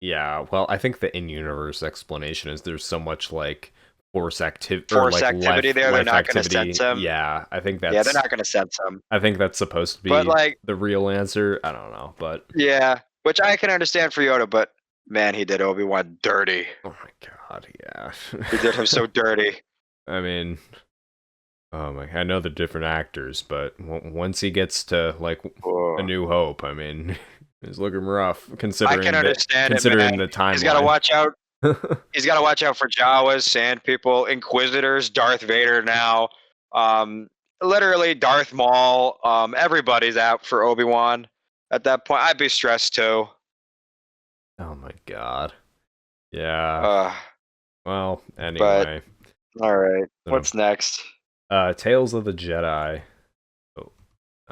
Yeah, well, I think the in-universe explanation is there's so much like force activity or Force like activity there, they're life not going to sense activity. him. Yeah, Yeah, they're not going to sense him. I think that's supposed to But be like, the real answer. I don't know, but yeah, which I can understand for Yoda, but man, he did Obi-Wan dirty. oh my god, yeah. He did him so dirty. I mean, oh my, I know the different actors, but once he gets to like A Oh. New Hope, I mean, it's looking rough I can understand it, considering man. the He's got to timeline. watch out. He's got to watch out for Jawas, Sand People, Inquisitors, Darth Vader now. Um, literally Darth Maul. Everybody's out for Obi-Wan. At that point, I'd be stressed too. Oh my god. Yeah. Uh, Well, but anyway, all right. so, What's next? Tales of the Jedi. Oh,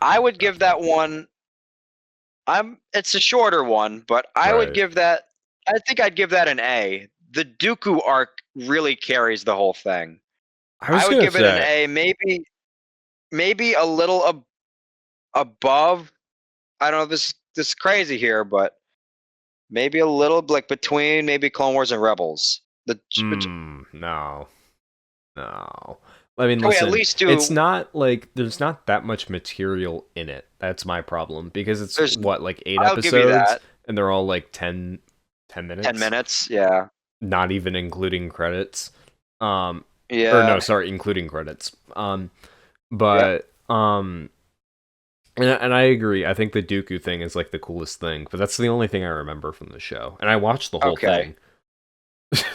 I would give that one. It's a shorter one, but I would right. give that. I think I'd give that an A. The Dooku arc really carries the whole thing. I I was would gonna give it an say, A. Maybe a little above. I don't know. This is crazy here, but maybe a little like between maybe Clone Wars and Rebels. no, no. I mean, Can we at listen, least it's do? not like there's not that much material in it. That's my problem because it's There's. what like 8 I'll give you episodes that. and they're all like 10 10 minutes, minutes. Yeah. not even including credits. Um, or Yeah. no, sorry, including credits. Yep. But and I agree. I think the Dooku thing is like the coolest thing, but that's the only thing I remember from the show. And I watched the whole Okay. thing.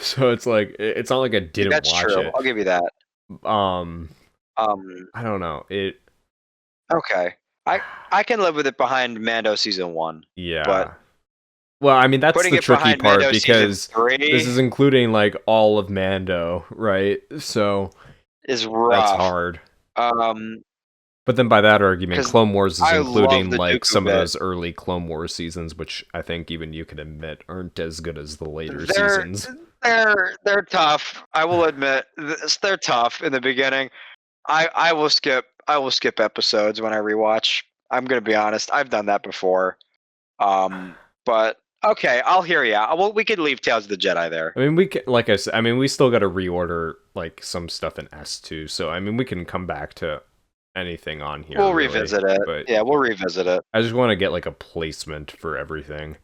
So it's like it's not like I didn't That's watch true. it. I'll give you that. Um Um. I don't know. It Okay. I can live with it behind Mando season 1, but yeah. Well, I mean that's putting the it tricky behind part Mando season because this 3 is including like all of Mando, right? So is that's rough. hard. Um, But then by that argument, because Clone Wars is I love including the like Dooku some of bit. those early Clone Wars seasons, which I think even you can admit aren't as good as the later They're seasons. they're tough. I will admit they're tough in the beginning. I will skip episodes when I rewatch. I'm gonna be honest. I've done that before. But okay, I'll hear you. Well, we could leave Tales of the Jedi there. I mean, we can, like I said, I mean, we still got to reorder like some stuff in S2. So I mean, we can come back to anything on here We'll really, revisit it. but Yeah, we'll revisit it. I just want to get like a placement for everything.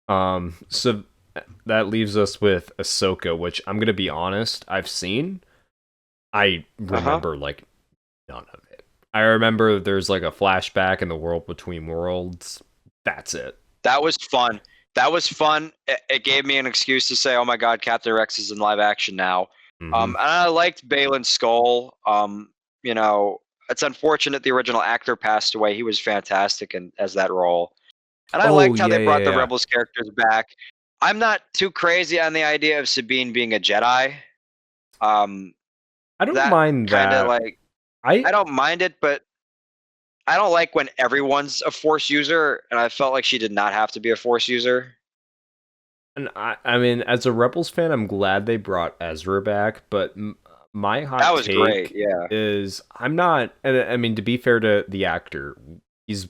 So that leaves us with Ahsoka, which I'm gonna be honest, I've seen. I Uh huh. remember like none of it. I remember there's like a flashback in the world between worlds. That's it. That was fun. That was fun. It gave me an excuse to say, "Oh my God, Captain Rex is in live action now." Hmm. And I liked Balin Skull. You know, it's unfortunate the original actor passed away. He was fantastic as that role, and I Oh liked how yeah, they yeah, brought the yeah. Rebels characters back. I'm not too crazy on the idea of Sabine being a Jedi. Um, I don't that mind kind of that. like I I don't mind it, but I don't like when everyone's a Force user, and I felt like she did not have to be a Force user. And I mean, as a Rebels fan, I'm glad they brought Ezra back. But my That hot was great. take Yeah. is I'm not. And I mean, to be fair to the actor, he's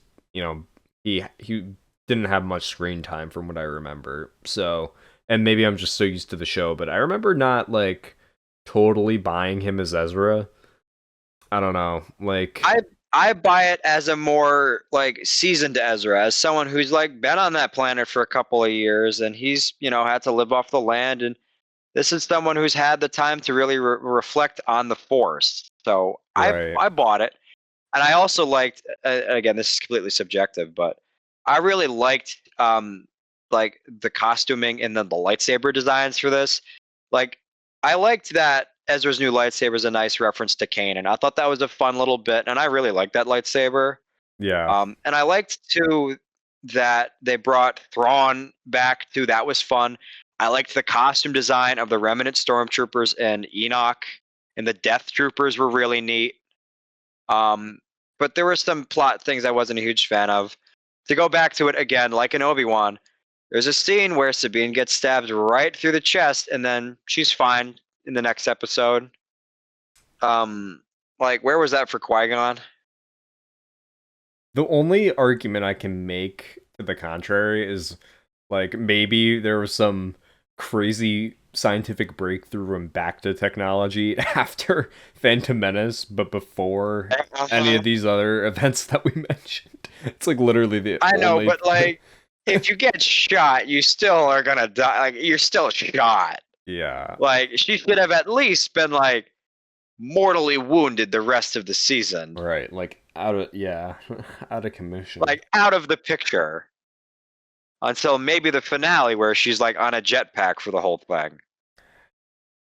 he didn't have much screen time from what I remember. So, and maybe I'm just so used to the show, but I remember not like totally buying him as Ezra. I don't know, like I I buy it as a more like seasoned Ezra, as someone who's like been on that planet for a couple of years, and he's had to live off the land, and this is someone who's had the time to really reflect on the Force. So Right. I bought it, and I also liked. Again, this is completely subjective, but I really liked like the costuming and then the lightsaber designs for this. Like I liked that Ezra's new lightsaber is a nice reference to Kanan. I thought that was a fun little bit, and I really liked that lightsaber. Yeah. And I liked too that they brought Thrawn back too. That was fun. I liked the costume design of the remnant stormtroopers and Enoch, and the Death Troopers were really neat. Um, but there were some plot things I wasn't a huge fan of. To go back to it again, like in Obi-Wan, there's a scene where Sabine gets stabbed right through the chest, and then she's fine in the next episode. Like where was that for Qui-Gon? The only argument I can make to the contrary is like maybe there was some crazy scientific breakthrough and back to technology after Phantom Menace, but before any of these other events that we mentioned. It's like literally the I know, only but like, if you get shot, you still are gonna die. Like, you're still shot. yeah. Like, she should have at least been like mortally wounded the rest of the season, Right, like out of out of commission. like out of the picture until maybe the finale where she's like on a jetpack for the whole thing.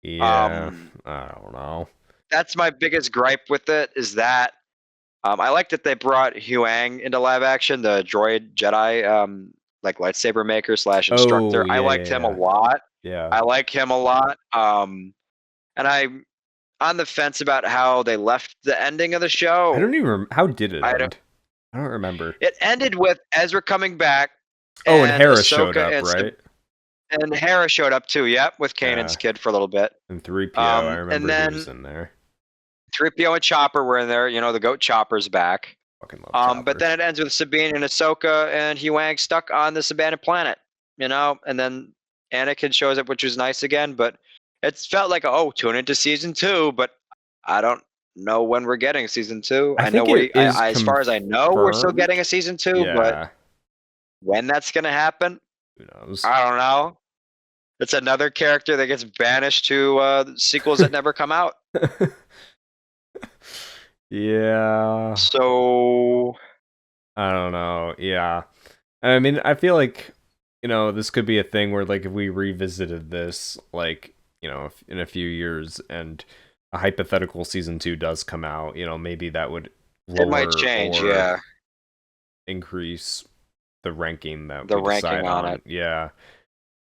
Yeah, Um, I don't know. that's my biggest gripe with it is that I like that they brought Huang into live action, the droid Jedi, like lightsaber maker slash Oh instructor. I yeah, liked yeah, him a yeah. lot. Yeah. I like him a lot. And I'm on the fence about how they left the ending of the I don't show. even how did it I don't. end? I don't remember. It ended with Ezra coming back, Oh, and and Harris showed Ahsoka up, right? and Hera showed up too. Yep, with Yeah. Kanan's kid for a little bit. And 3PO, I And remember he was then in there. 3PO and Chopper were in there. The goat Chopper's back. Fucking love But Chopper. then it ends with Sabine and Ahsoka and Huang stuck on this abandoned planet. And then Anakin shows up, which was nice again. But it's felt like, oh, tune into season 2. But I don't know when we're getting season 2. I I know think it is as far as I know, we're still getting confirmed. a season 2. But Yeah. when that's gonna happen, Who knows? I don't know. It's another character that gets banished to sequels that never come out. Yeah. So I don't know. Yeah. I mean, I feel like, this could be a thing where, like, if we revisited this, like, in a few years and a hypothetical season 2 does come out, maybe that would it might lower change. or Yeah, increase the ranking that the we ranking decide on on. it. Yeah.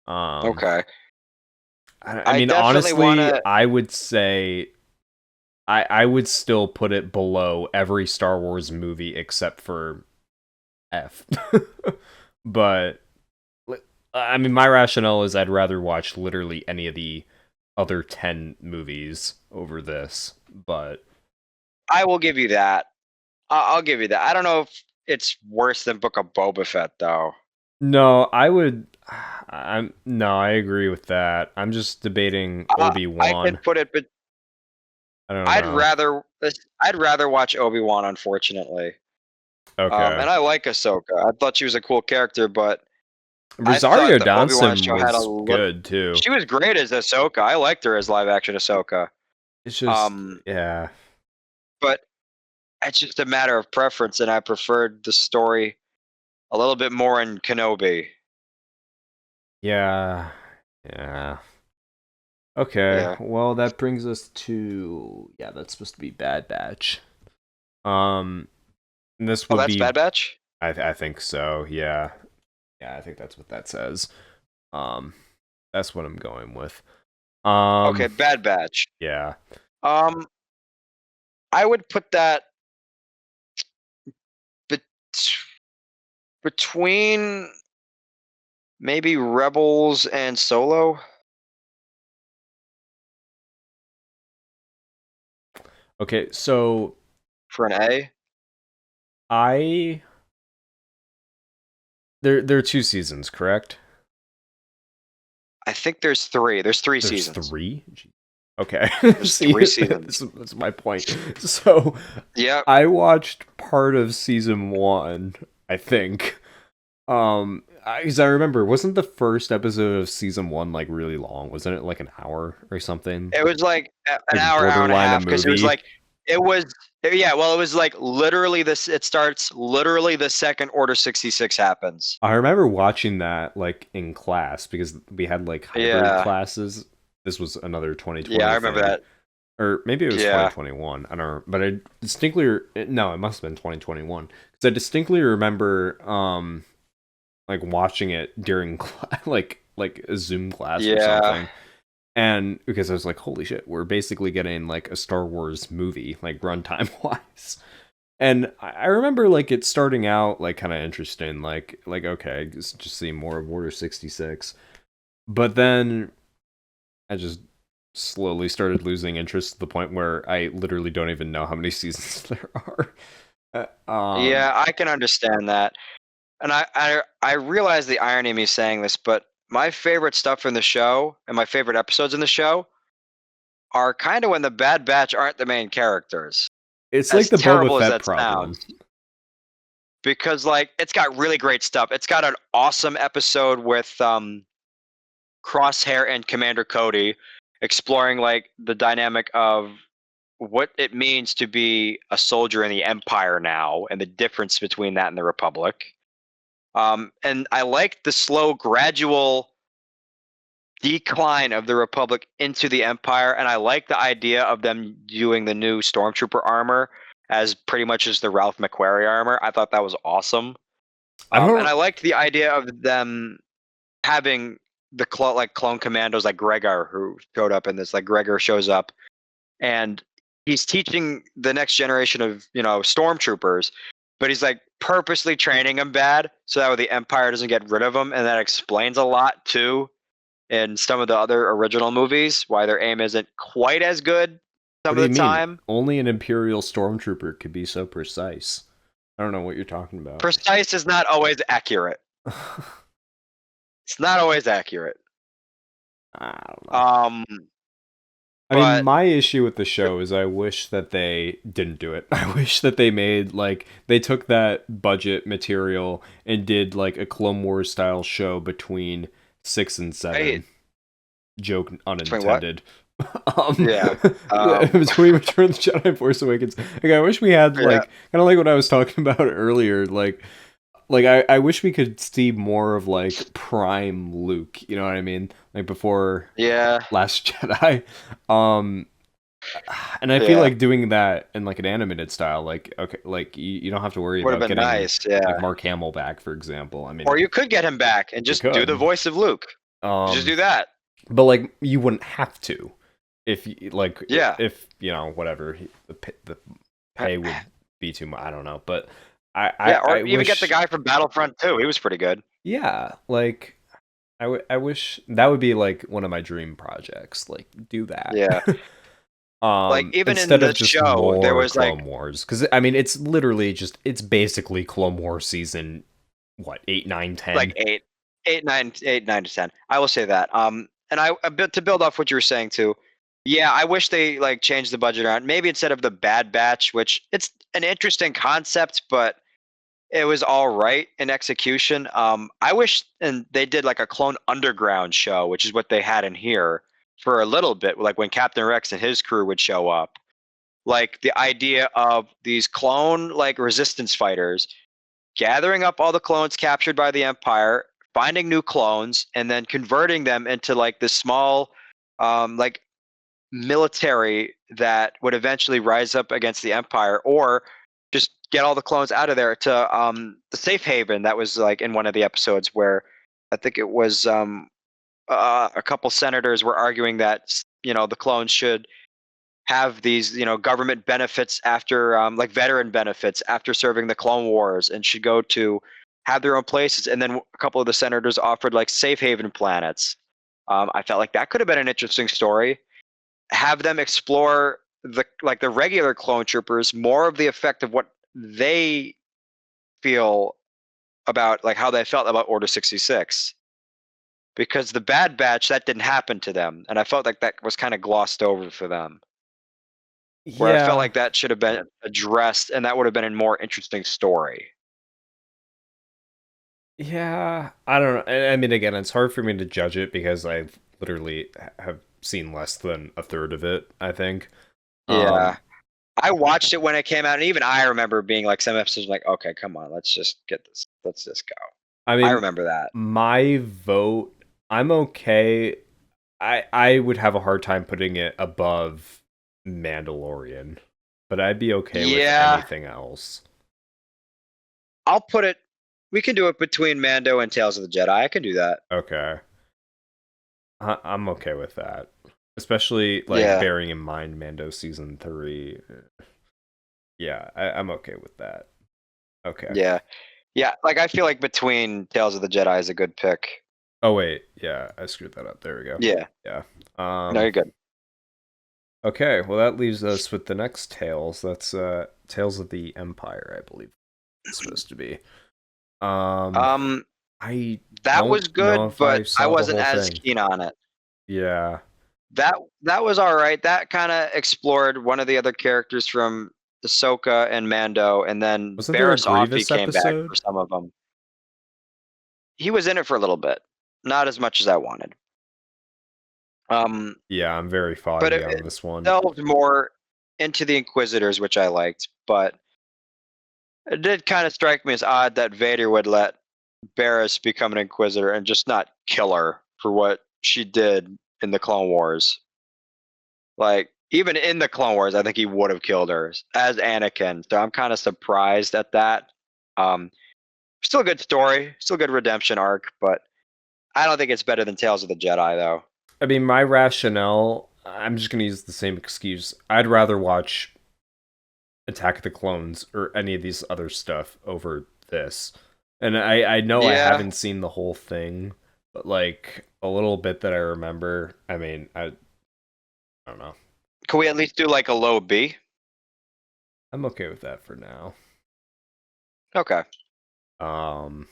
Um, Okay. I I mean, definitely want honestly, to. I would say I would still put it below every Star Wars movie except for F. But I mean, my rationale is I'd rather watch literally any of the other 10 movies over this. But I will give you that. I'll give you that. I don't know if it's worse than Book of Boba Fett though. no, I would. I agree with that. I'm just debating I Obi-Wan. could put it, but I don't I'd know. rather I'd rather watch Obi-Wan, unfortunately. Okay. And I like Ahsoka. I thought she was a cool character, but I Rosario thought the Obi-Wan Dawson show had a was little. good too. She was great as Ahsoka. I liked her as live action Ahsoka. It's just, Um, yeah. but it's just a matter of preference, and I preferred the story a little bit more in Kenobi. Yeah. Yeah. Okay. Yeah. Well, that brings us to, yeah, that's supposed to be Bad Batch. Um and this Oh, would that's be Bad Batch? I think so. Yeah. Yeah, I think that's what that says. Um that's what I'm going with. Okay, Um Bad Batch. yeah. Um, I would put that bet- between maybe Rebels and Solo Okay, so for an A. I there are two seasons, correct? I think there's 3. There's 3 There's seasons. 3? Okay. There's See, 3 seasons. that's my point. So Yep. I watched part of season one, I think. Because I remember, wasn't the first episode of season one like really long? Wasn't it like an hour or something? It was like an Like hour and a borderline a half because it was movie. like it was yeah. Well, it was like literally this. It starts literally the second Order 66 happens. I remember watching that like in class because we had like hybrid Yeah, classes. This was another yeah, I 2020 remember thing. that. Or maybe it was Yeah, 2021. I don't know, but I distinctly no, it must have been 2021 because I distinctly remember like watching it during like a Zoom class or yeah, something, and because I was like, holy shit, we're basically getting like a Star Wars movie like runtime wise. And I remember like it starting out like kind of interesting, like okay, just see more of Order 66, but then I just slowly started losing interest to the point where I literally don't even know how many seasons there are. yeah. I can understand that, and I realize the irony of me saying this, but my favorite stuff in the show and my favorite episodes in the show are kind of when the Bad Batch aren't the main characters. It's like As the Boba terrible as Fett that problem. sounds, because like it's got really great stuff. It's got an awesome episode with Crosshair and Commander Cody exploring like the dynamic of what it means to be a soldier in the Empire now and the difference between that and the Republic. And I like the slow, gradual decline of the Republic into the Empire, and I like the idea of them doing the new Stormtrooper armor as pretty much as the Ralph McQuarrie armor. I thought that was awesome. I And don't. I liked the idea of them having the clone commandos like Gregor who showed up in this. Like Gregor shows up and he's teaching the next generation of stormtroopers, but he's like purposely training them bad so that way the Empire doesn't get rid of them, and that explains a lot too in some of the other original movies why their aim isn't quite as good What some do of you the mean? time. Only an Imperial stormtrooper could be so precise. I don't know what you're talking about. Precise is not always accurate. It's not always accurate. I don't know. Um, I mean, but my issue with the show is I wish that they didn't do it. I wish that they made like they took that budget material and did like a Clone Wars style show between 6 and I 7. Joke between what? unintended. um Yeah. between Return of the Jedi and Force Awakens. Like I wish we had Yeah. like kind of like what I was talking about earlier, like I wish we could see more of like prime Luke, you know what I mean? Like before Yeah. Last Jedi. Um and I feel Yeah. like doing that in like an animated style, like okay, like you don't have to worry Would have about been getting nice. Yeah. like Mark Hamill back, for example. I mean, Or you could get him back and you just do the could. voice of Luke. Just Um do that. but like you wouldn't have to if Yeah. if you know whatever the pay would be too much. I don't know, but Yeah. Or I even get the wish guy from Battlefront too. He was pretty good. yeah, like I wish that would be like one of my dream projects. Like do that. Yeah. Like even in Instead of the just show, there more was like Clone Wars, because I mean it's literally just it's basically Clone Wars season what 8, 9, like 10. eight, nine to 10. I will say that. And I a bit to build off what you were saying too. Yeah, I wish they like changed the budget around. Maybe instead of the Bad Batch, which it's an interesting concept, but it was all right in execution. I wish and they did like a Clone Underground show, which is what they had in here for a little bit, like when Captain Rex and his crew would show up. Like the idea of these clone like resistance fighters gathering up all the clones captured by the Empire, finding new clones, and then converting them into like this small, like military that would eventually rise up against the Empire, or just get all the clones out of there to the safe haven that was like in one of the episodes where I think it was a couple senators were arguing that the clones should have these government benefits after like veteran benefits after serving the Clone Wars, and should go to have their own places. And then a couple of the senators offered like safe haven planets. I felt like that could have been an interesting story. Have them explore the regular clone troopers, more of the effect of what they feel about like how they felt about Order 66. because the Bad Batch, that didn't happen to them, and I felt like that was kind of glossed over for them. Where I felt Yeah. like that should have been addressed, and that would have been a more interesting story. Yeah, I don't know. I mean, again, it's hard for me to judge it because I've literally have seen less than a third of it, I think. Yeah. Um, I watched it when it came out, and even I remember being like some episodes like, okay, come on, let's just get this. Let's just go. I I mean, remember that. my vote, I'm okay. I would have a hard time putting it above Mandalorian, but I'd be okay with Yeah, anything else. I'll put it. We can do it between Mando and Tales of the Jedi. I can do that. Okay. I'm okay with that. Especially like Yeah, bearing in mind Mando season 3. Yeah, I'm okay with that. Okay. yeah, yeah. Like I feel like between Tales of the Jedi is a good pick. Oh wait, yeah, I screwed that up. There we go. Yeah, Yeah. no, you're good. Okay, well that leaves us with the next Tales. That's Tales of the Empire, I believe it's supposed to be. Um Um, I that don't was know good, if I but I saw the wasn't whole as thing. keen on it. Yeah. That was all right. That kind of explored one of the other characters from Ahsoka and Mando, and then Wasn't there a Barris Offee Grievous came back for episode? some of them. He was in it for a little bit, not as much as I wanted. Um, Yeah, I'm very but foggy on it this one. delved more into the Inquisitors, which I liked. But it did kind of strike me as odd that Vader would let Barris become an Inquisitor and just not kill her for what she did in the Clone Wars. Like, even in the Clone Wars, I think he would have killed her as Anakin. So I'm kind of surprised at that. Um, Still a good story, still a good redemption arc, but I don't think it's better than Tales of the Jedi, though. I mean, my rationale, I'm just going to use the same excuse. I'd rather watch Attack of the Clones or any of these other stuff over this. And I know I Yeah. haven't seen the whole thing, but like a little bit that I remember, I mean, I don't know. Can we at least do like a low B? I'm okay with that for now. Okay. Um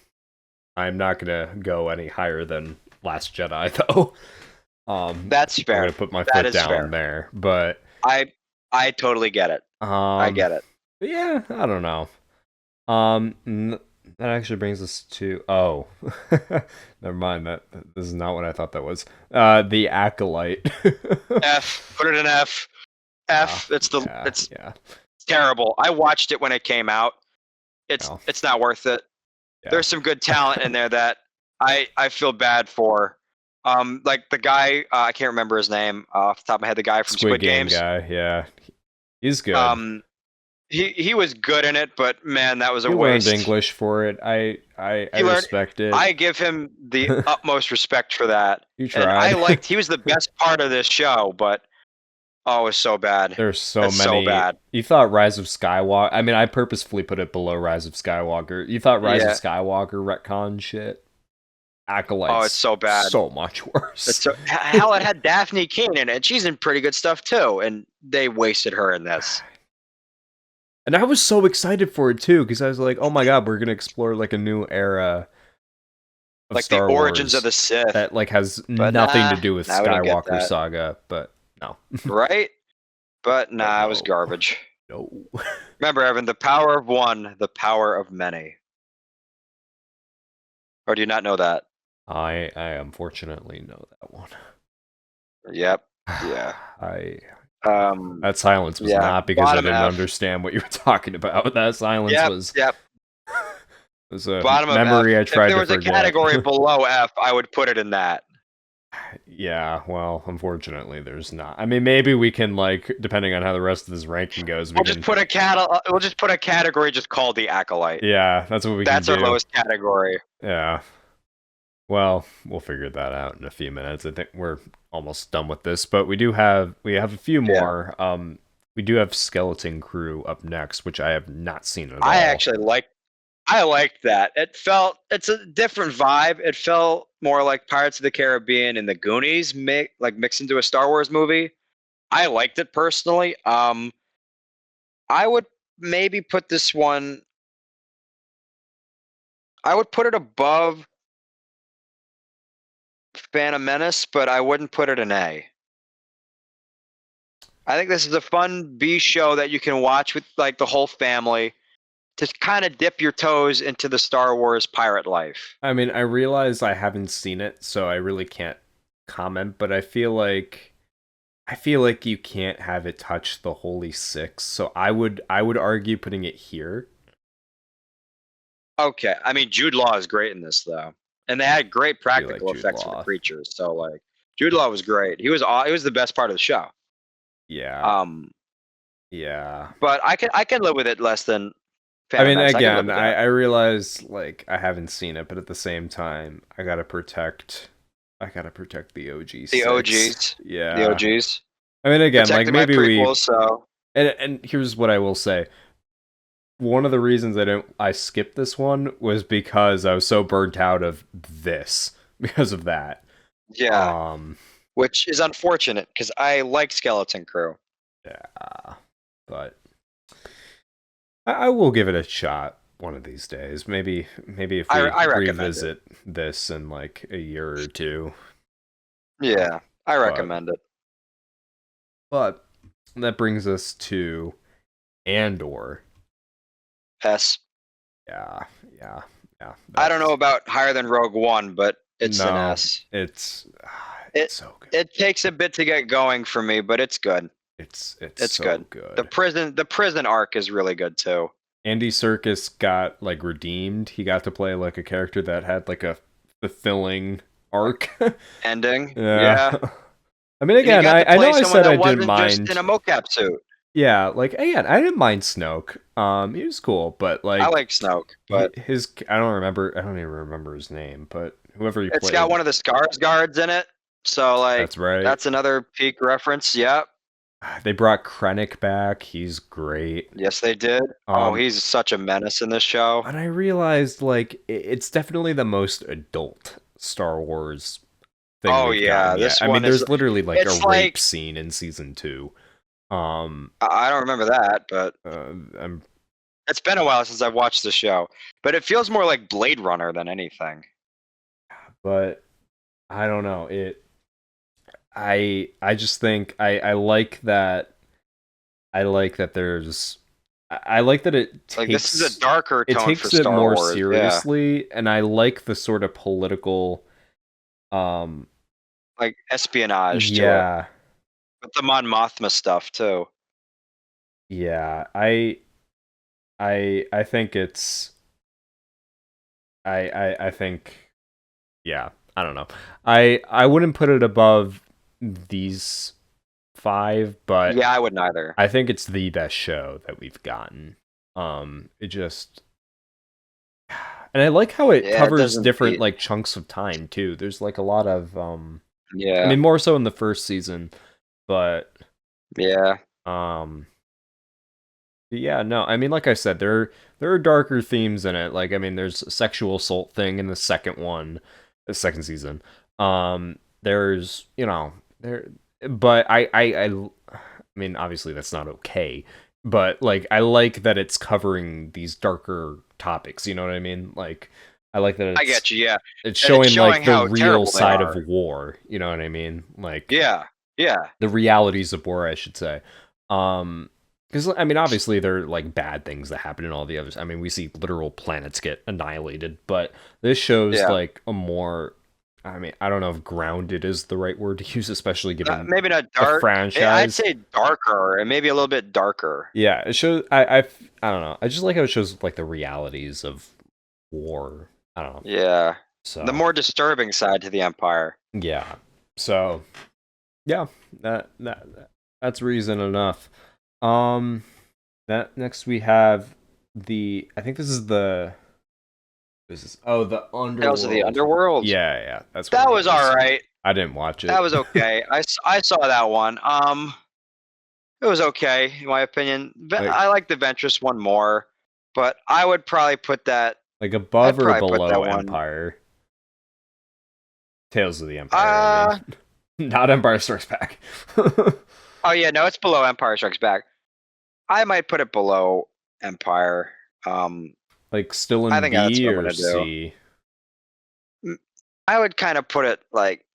I'm not going to go any higher than Last Jedi though. That's I'm going fair. to put my That foot is down fair. there, but I I totally get it. I um get it. yeah, I don't know. That actually brings us to never mind. That this is not what I thought that was. The Acolyte. F. Put it in F. F. Yeah, It's yeah, terrible. I watched it when it came out. no, It's not worth it. yeah. There's some good talent in there that I feel bad for. Like the guy, I can't remember his name off the top of my head. The guy from Squid Squid Game Games. guy. Yeah, he's good. Um, he was good in it, but man, that was a He learned waste. English for it. I He learned. respect it. I give him the utmost respect for that, You and I tried. liked. He was the best part of this show, but oh, it was so bad. There's so It's so many. bad. You thought Rise of Skywalker. I mean, I purposefully put it below Rise of Skywalker. You thought Rise of Yeah. Skywalker retcon shit. Oh, it's Acolyte's so bad. so much It's worse. so hell. It had Daphne Keane in it. She's in pretty good stuff too, and they wasted her in this. And I was so excited for it too, because I was like, "Oh my god, we're gonna explore like a new era of Like the Star origins of Wars the Sith. that like has But nothing nah, to do with I wouldn't get Skywalker that. saga." But no, Right? But but nah, it was no, garbage. no. Remember, Evan, the power of one, the power of many. Or do you not know that? I unfortunately know that one. Yep. Yeah. I Um. That silence was Yeah. not because I Bottom didn't F. understand what you were talking about. That silence Yep. was Yep. was a Bottom of F. memory I If tried there to was a forget. category below F, I would put it in that. Yeah, well, unfortunately, there's not. I mean, maybe we can like, depending on how the rest of this ranking goes, we We'll can. just put a We'll just put a category just called the Acolyte. Yeah, that's what we can That's our do. lowest category. Yeah. Well, we'll figure that out in a few minutes. I think we're almost done with this, but we have a few Yeah. more. We do have Skeleton Crew up next, which I have not seen at all. I liked that. It's a different vibe. It felt more like Pirates of the Caribbean and the Goonies mixed into a Star Wars movie. I liked it personally. I would maybe put this one. I would put it above Phantom Menace, but I wouldn't put it an A. I think this is a fun B show that you can watch with like the whole family to kind of dip your toes into the Star Wars pirate life. I mean, I realize I haven't seen it, so I really can't comment, but I feel like you can't have it touch the Holy Six, so I would argue putting it here. Okay, I mean Jude Law is great in this though, and they had great I do like practical Jude effects for the Law. creatures. So like Jude Law was great. He was the best part of the show. Yeah. Um, Yeah. but I can live with it less than I Phantom mean, Menace. I can live again, with I, that. I realize like I haven't seen it, but at the same time, I gotta protect the OG The six. OGs, the Yeah. OGs, I mean, again, like protecting my maybe we prequels. So and here's what I will say. One of the reasons I skipped this one was because I was so burnt out of this because of that. yeah, Um which is unfortunate because I like Skeleton Crew. yeah, but I will give it a shot one of these days. Maybe if we I recommend it. revisit this in like a year or two. Yeah, I But recommend it. but that brings us to Andor. S. Yeah, yeah, yeah. I don't know That's about higher than Rogue One, but it's an no, S. it's It so good. it takes a bit to get going for me, but it's good. It's It's so good. good. The prison arc is really good too. Andy Serkis got like redeemed. He got to play like a character that had like a fulfilling arc. Ending, Yeah. yeah. I mean, And he again, got to I know play I someone said I that didn't wasn't just in mind. a mocap suit. Yeah, like again, I didn't mind Snoke. He was cool, but I like like Snoke, but his I don't even remember his name, but whoever he it's got played, one of the Scars guards in it. So like that's right. that's another peak reference. Yep. They brought Krennic back. He's great. Yes, they did. Oh, Um, he's such a menace in this show. and I realized like it's definitely the most adult Star Wars thing Oh we've gotten yeah, yet. this I mean, one is. there's literally like a It's rape like scene in season 2. Um, I don't remember that, but I'm it's been a while since I've watched the show. But it feels more like Blade Runner than anything. but I don't know. I just think I like that there's I like that Like this is a darker it tone for takes it Star more Wars. Yeah, seriously, and I like the sort of political um like espionage to it, yeah, with the Mon Mothma stuff too. yeah. I think it's I think yeah, I don't know. I wouldn't put it above these 5, but Yeah, I wouldn't either. I think it's the best show that we've gotten. It just and I like how it Yeah, it covers doesn't different beat. like chunks of time too. There's like a lot of I Yeah, mean more so in the first season, but yeah. um yeah, no. I mean like I said there are darker themes in it. Like I mean there's a sexual assault thing in the second one, the second season. There's, there but I mean obviously that's not okay, but like I like that it's covering these darker topics, you know what I mean? Like I like that I get you. Yeah, it's and it's showing like showing the how real terrible they side of are. war, you know what I mean? Like Yeah, yeah. the realities of war, I should say. Because I mean, obviously there are like bad things that happen in all the others. I mean, we see literal planets get annihilated, but this shows Yeah. like a more. I mean, I don't know if grounded is the right word to use, especially given Maybe not the dark. I'd franchise. say darker, and maybe a little bit darker. Yeah, it shows. I don't know. I just like how it shows like the realities of war. I don't know. Yeah, the So more disturbing side to the Empire. yeah. So yeah, that's reason enough. Um, that next we have I think the Tales of the Underworld. Underworld. Yeah, that's what That it was is. all right. I didn't watch That it. was okay. I saw that one. It was okay in my opinion. like I like the Ventress one more, but I would probably put that. like I'd above or probably put below that one. Empire. Tales of the Empire, I mean. Not Empire Strikes Back. Oh yeah, no, it's below Empire Strikes Back. I might put it below Empire. Um, like still I in think that's B what I'm or gonna do. C? I would kind of put it like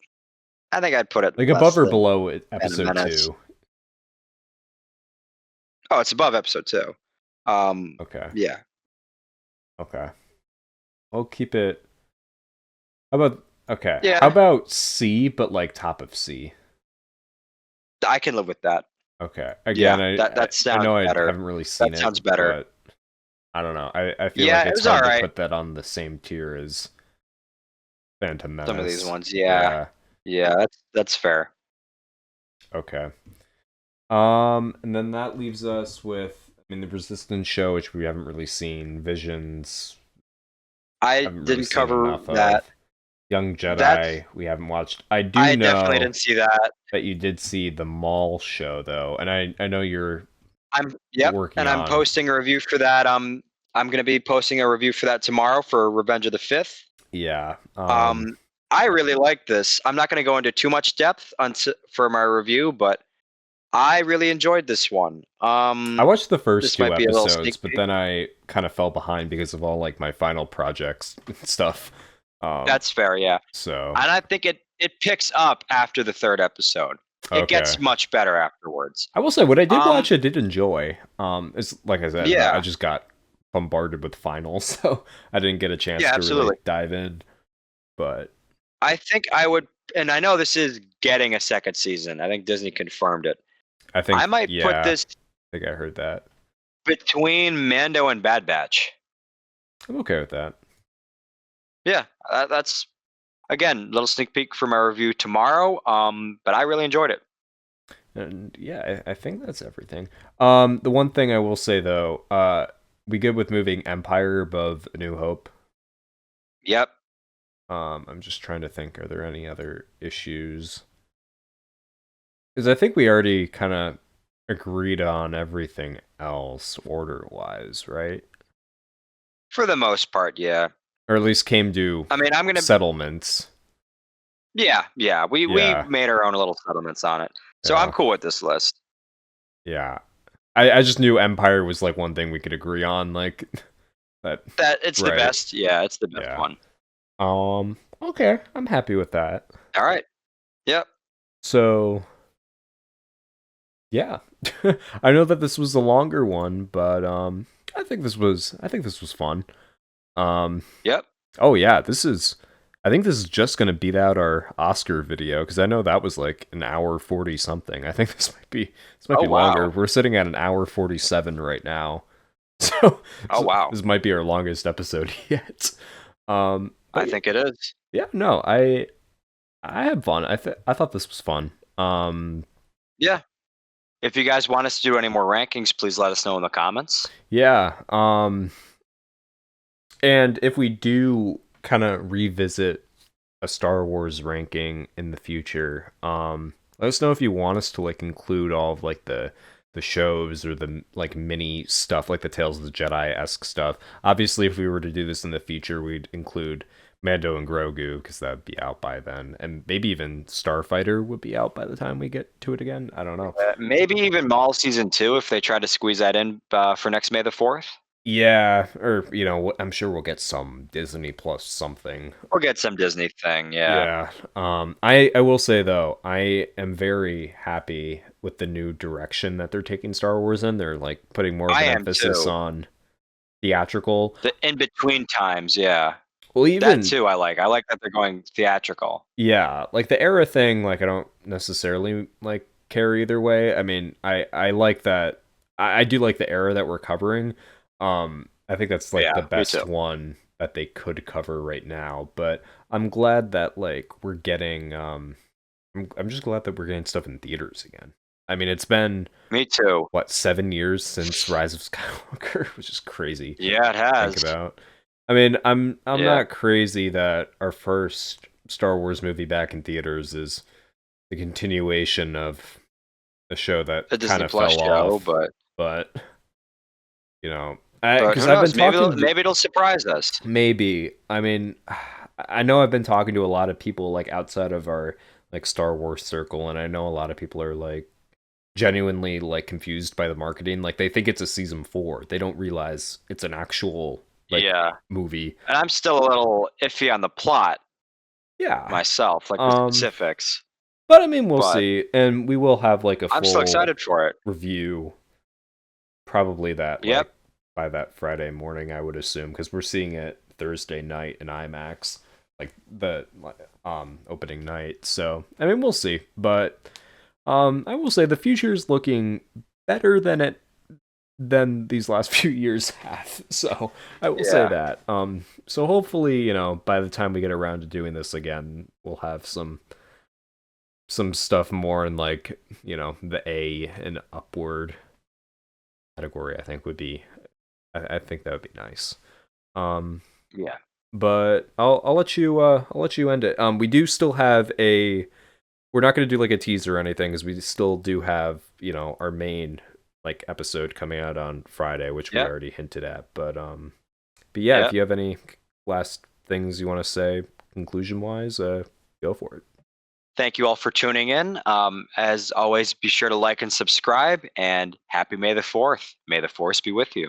I think I'd put it Like less above or than below Phantom episode Menace. 2? Oh, it's above episode 2. Okay. Yeah, Okay. We'll keep it. How about okay? How yeah, about C, but like top of C? I can live with that. Okay. Again, Yeah, I that I, that I sounds know I better. haven't really seen That it, sounds better. but I don't know. I feel like Yeah, it it's was all hard to right. put that on the same tier as Phantom Some of these Menace. ones, yeah, Yeah. yeah, that's fair. Okay. And then that leaves us with, I mean, the Resistance show, which we haven't really seen. Visions, I haven't really didn't seen cover enough that. of. Young That's Jedi, we haven't watched. I do I definitely know didn't see that. that you did see the Mall show though, and I know you're Yep, working and I'm on. posting a review for that. I'm gonna be posting a review for that tomorrow for Revenge of the Fifth. Yeah. Um, I really like this. I'm not gonna go into too much depth for my review, but I really enjoyed this one. I watched the first This two might be a little episodes, sneak but peek. then I kind of fell behind because of all like my final projects and stuff. That's fair, yeah. So And I think it picks up after the third episode. It okay. gets much better afterwards. I will say what I did Um, watch, I did enjoy. It's like I said, I yeah, just got bombarded with finals, so I didn't get a chance yeah, to really absolutely. dive in. But I think I would, and I know this is getting a second season. I think Disney confirmed it. I I think, might put yeah, this I think I heard that. between Mando and Bad Batch. I'm okay with that. Yeah, that's again little sneak peek for my review tomorrow. But I really enjoyed it. And yeah, I think that's everything. The one thing I will say though, we good with moving Empire above A New Hope. Yep. I'm just trying to think, are there any other issues? Because I think we already kind of agreed on everything else order wise, right? For the most part, yeah. Or at least came to I mean, I'm gonna. settlements. Yeah, yeah. We Yeah, made our own little settlements on it, so I'm yeah, cool with this list. yeah. I just knew Empire was like one thing we could agree on, like that. That it's the Right. best. Yeah, it's the best Yeah. one. Okay, I'm happy with that. All right. Yep. So, yeah. I know that this was a longer one, but I think this was fun. Um Yep. oh yeah, I think this is just going to beat out our Oscar video cuz I know that was like an hour 40 something. I think this might Oh be longer. wow. We're sitting at an hour 47 right now. So, Oh wow. this might be our longest episode yet. I But yeah, think it is. yeah, no, I had fun. I thought this was fun. Yeah. If you guys want us to do any more rankings, please let us know in the comments. Yeah. And if we do kind of revisit a Star Wars ranking in the future, let us know if you want us to like include all of like the shows or the like mini stuff like the Tales of the Jedi esque stuff. Obviously, if we were to do this in the future, we'd include Mando and Grogu because that would be out by then, and maybe even Starfighter would be out by the time we get to it again. I don't know. Maybe even Maul season 2 if they try to squeeze that in for next May the 4th. Yeah, or I'm sure we'll get some Disney Plus something. We'll get some Disney thing. Yeah. Yeah. I will say though, I am very happy with the new direction that they're taking Star Wars in. They're like putting more of I an am emphasis too. on theatrical. The in between times, yeah. Well, That even too I like. I like that they're going theatrical. yeah, like the era thing, like I don't necessarily like care either way. I mean, I like that. I do like the era that we're covering. I think that's like the Yeah, me too. best one that they could cover right now. But I'm glad that like we're getting. I'm just glad that we're getting stuff in theaters again. I mean, it's been Me too. what 7 years since Rise of Skywalker, which is crazy to Yeah, it think has. about. I mean, I'm Yeah. not crazy that our first Star Wars movie back in theaters is the continuation of a show The that kind Disney of Plus fell show, off, but but I but because who I've been knows? Maybe talking to maybe it'll surprise us. maybe. I mean, I know I've been talking to a lot of people like outside of our like Star Wars circle, and I know a lot of people are like genuinely like confused by the marketing. Like they think it's a season 4. They don't realize it's an actual like Yeah. movie. And I'm still a little iffy on the plot Yeah. myself, like the Um specifics. But I mean, we'll But see, and we will have like a I'm still full excited for it. review probably that like Yep. by that Friday morning, I would assume, because we're seeing it Thursday night in IMAX, like the opening night. So I mean, we'll see, but I will say the future is looking better than these last few years have. So I will say Yeah. that. So hopefully, by the time we get around to doing this again, we'll have some stuff more in like, the A and upward category. I think would be I think that would be nice. Um Yeah. but I'll let you end it. We do still have a we're not going to do like a teaser or anything, because we still do have, our main like episode coming out on Friday, which we Yep. already hinted at. But yeah, if Yep. you have any last things you want to say conclusion wise, go for it. Thank you all for tuning in. As always, be sure to like and subscribe, and happy May the 4th. May the force be with you.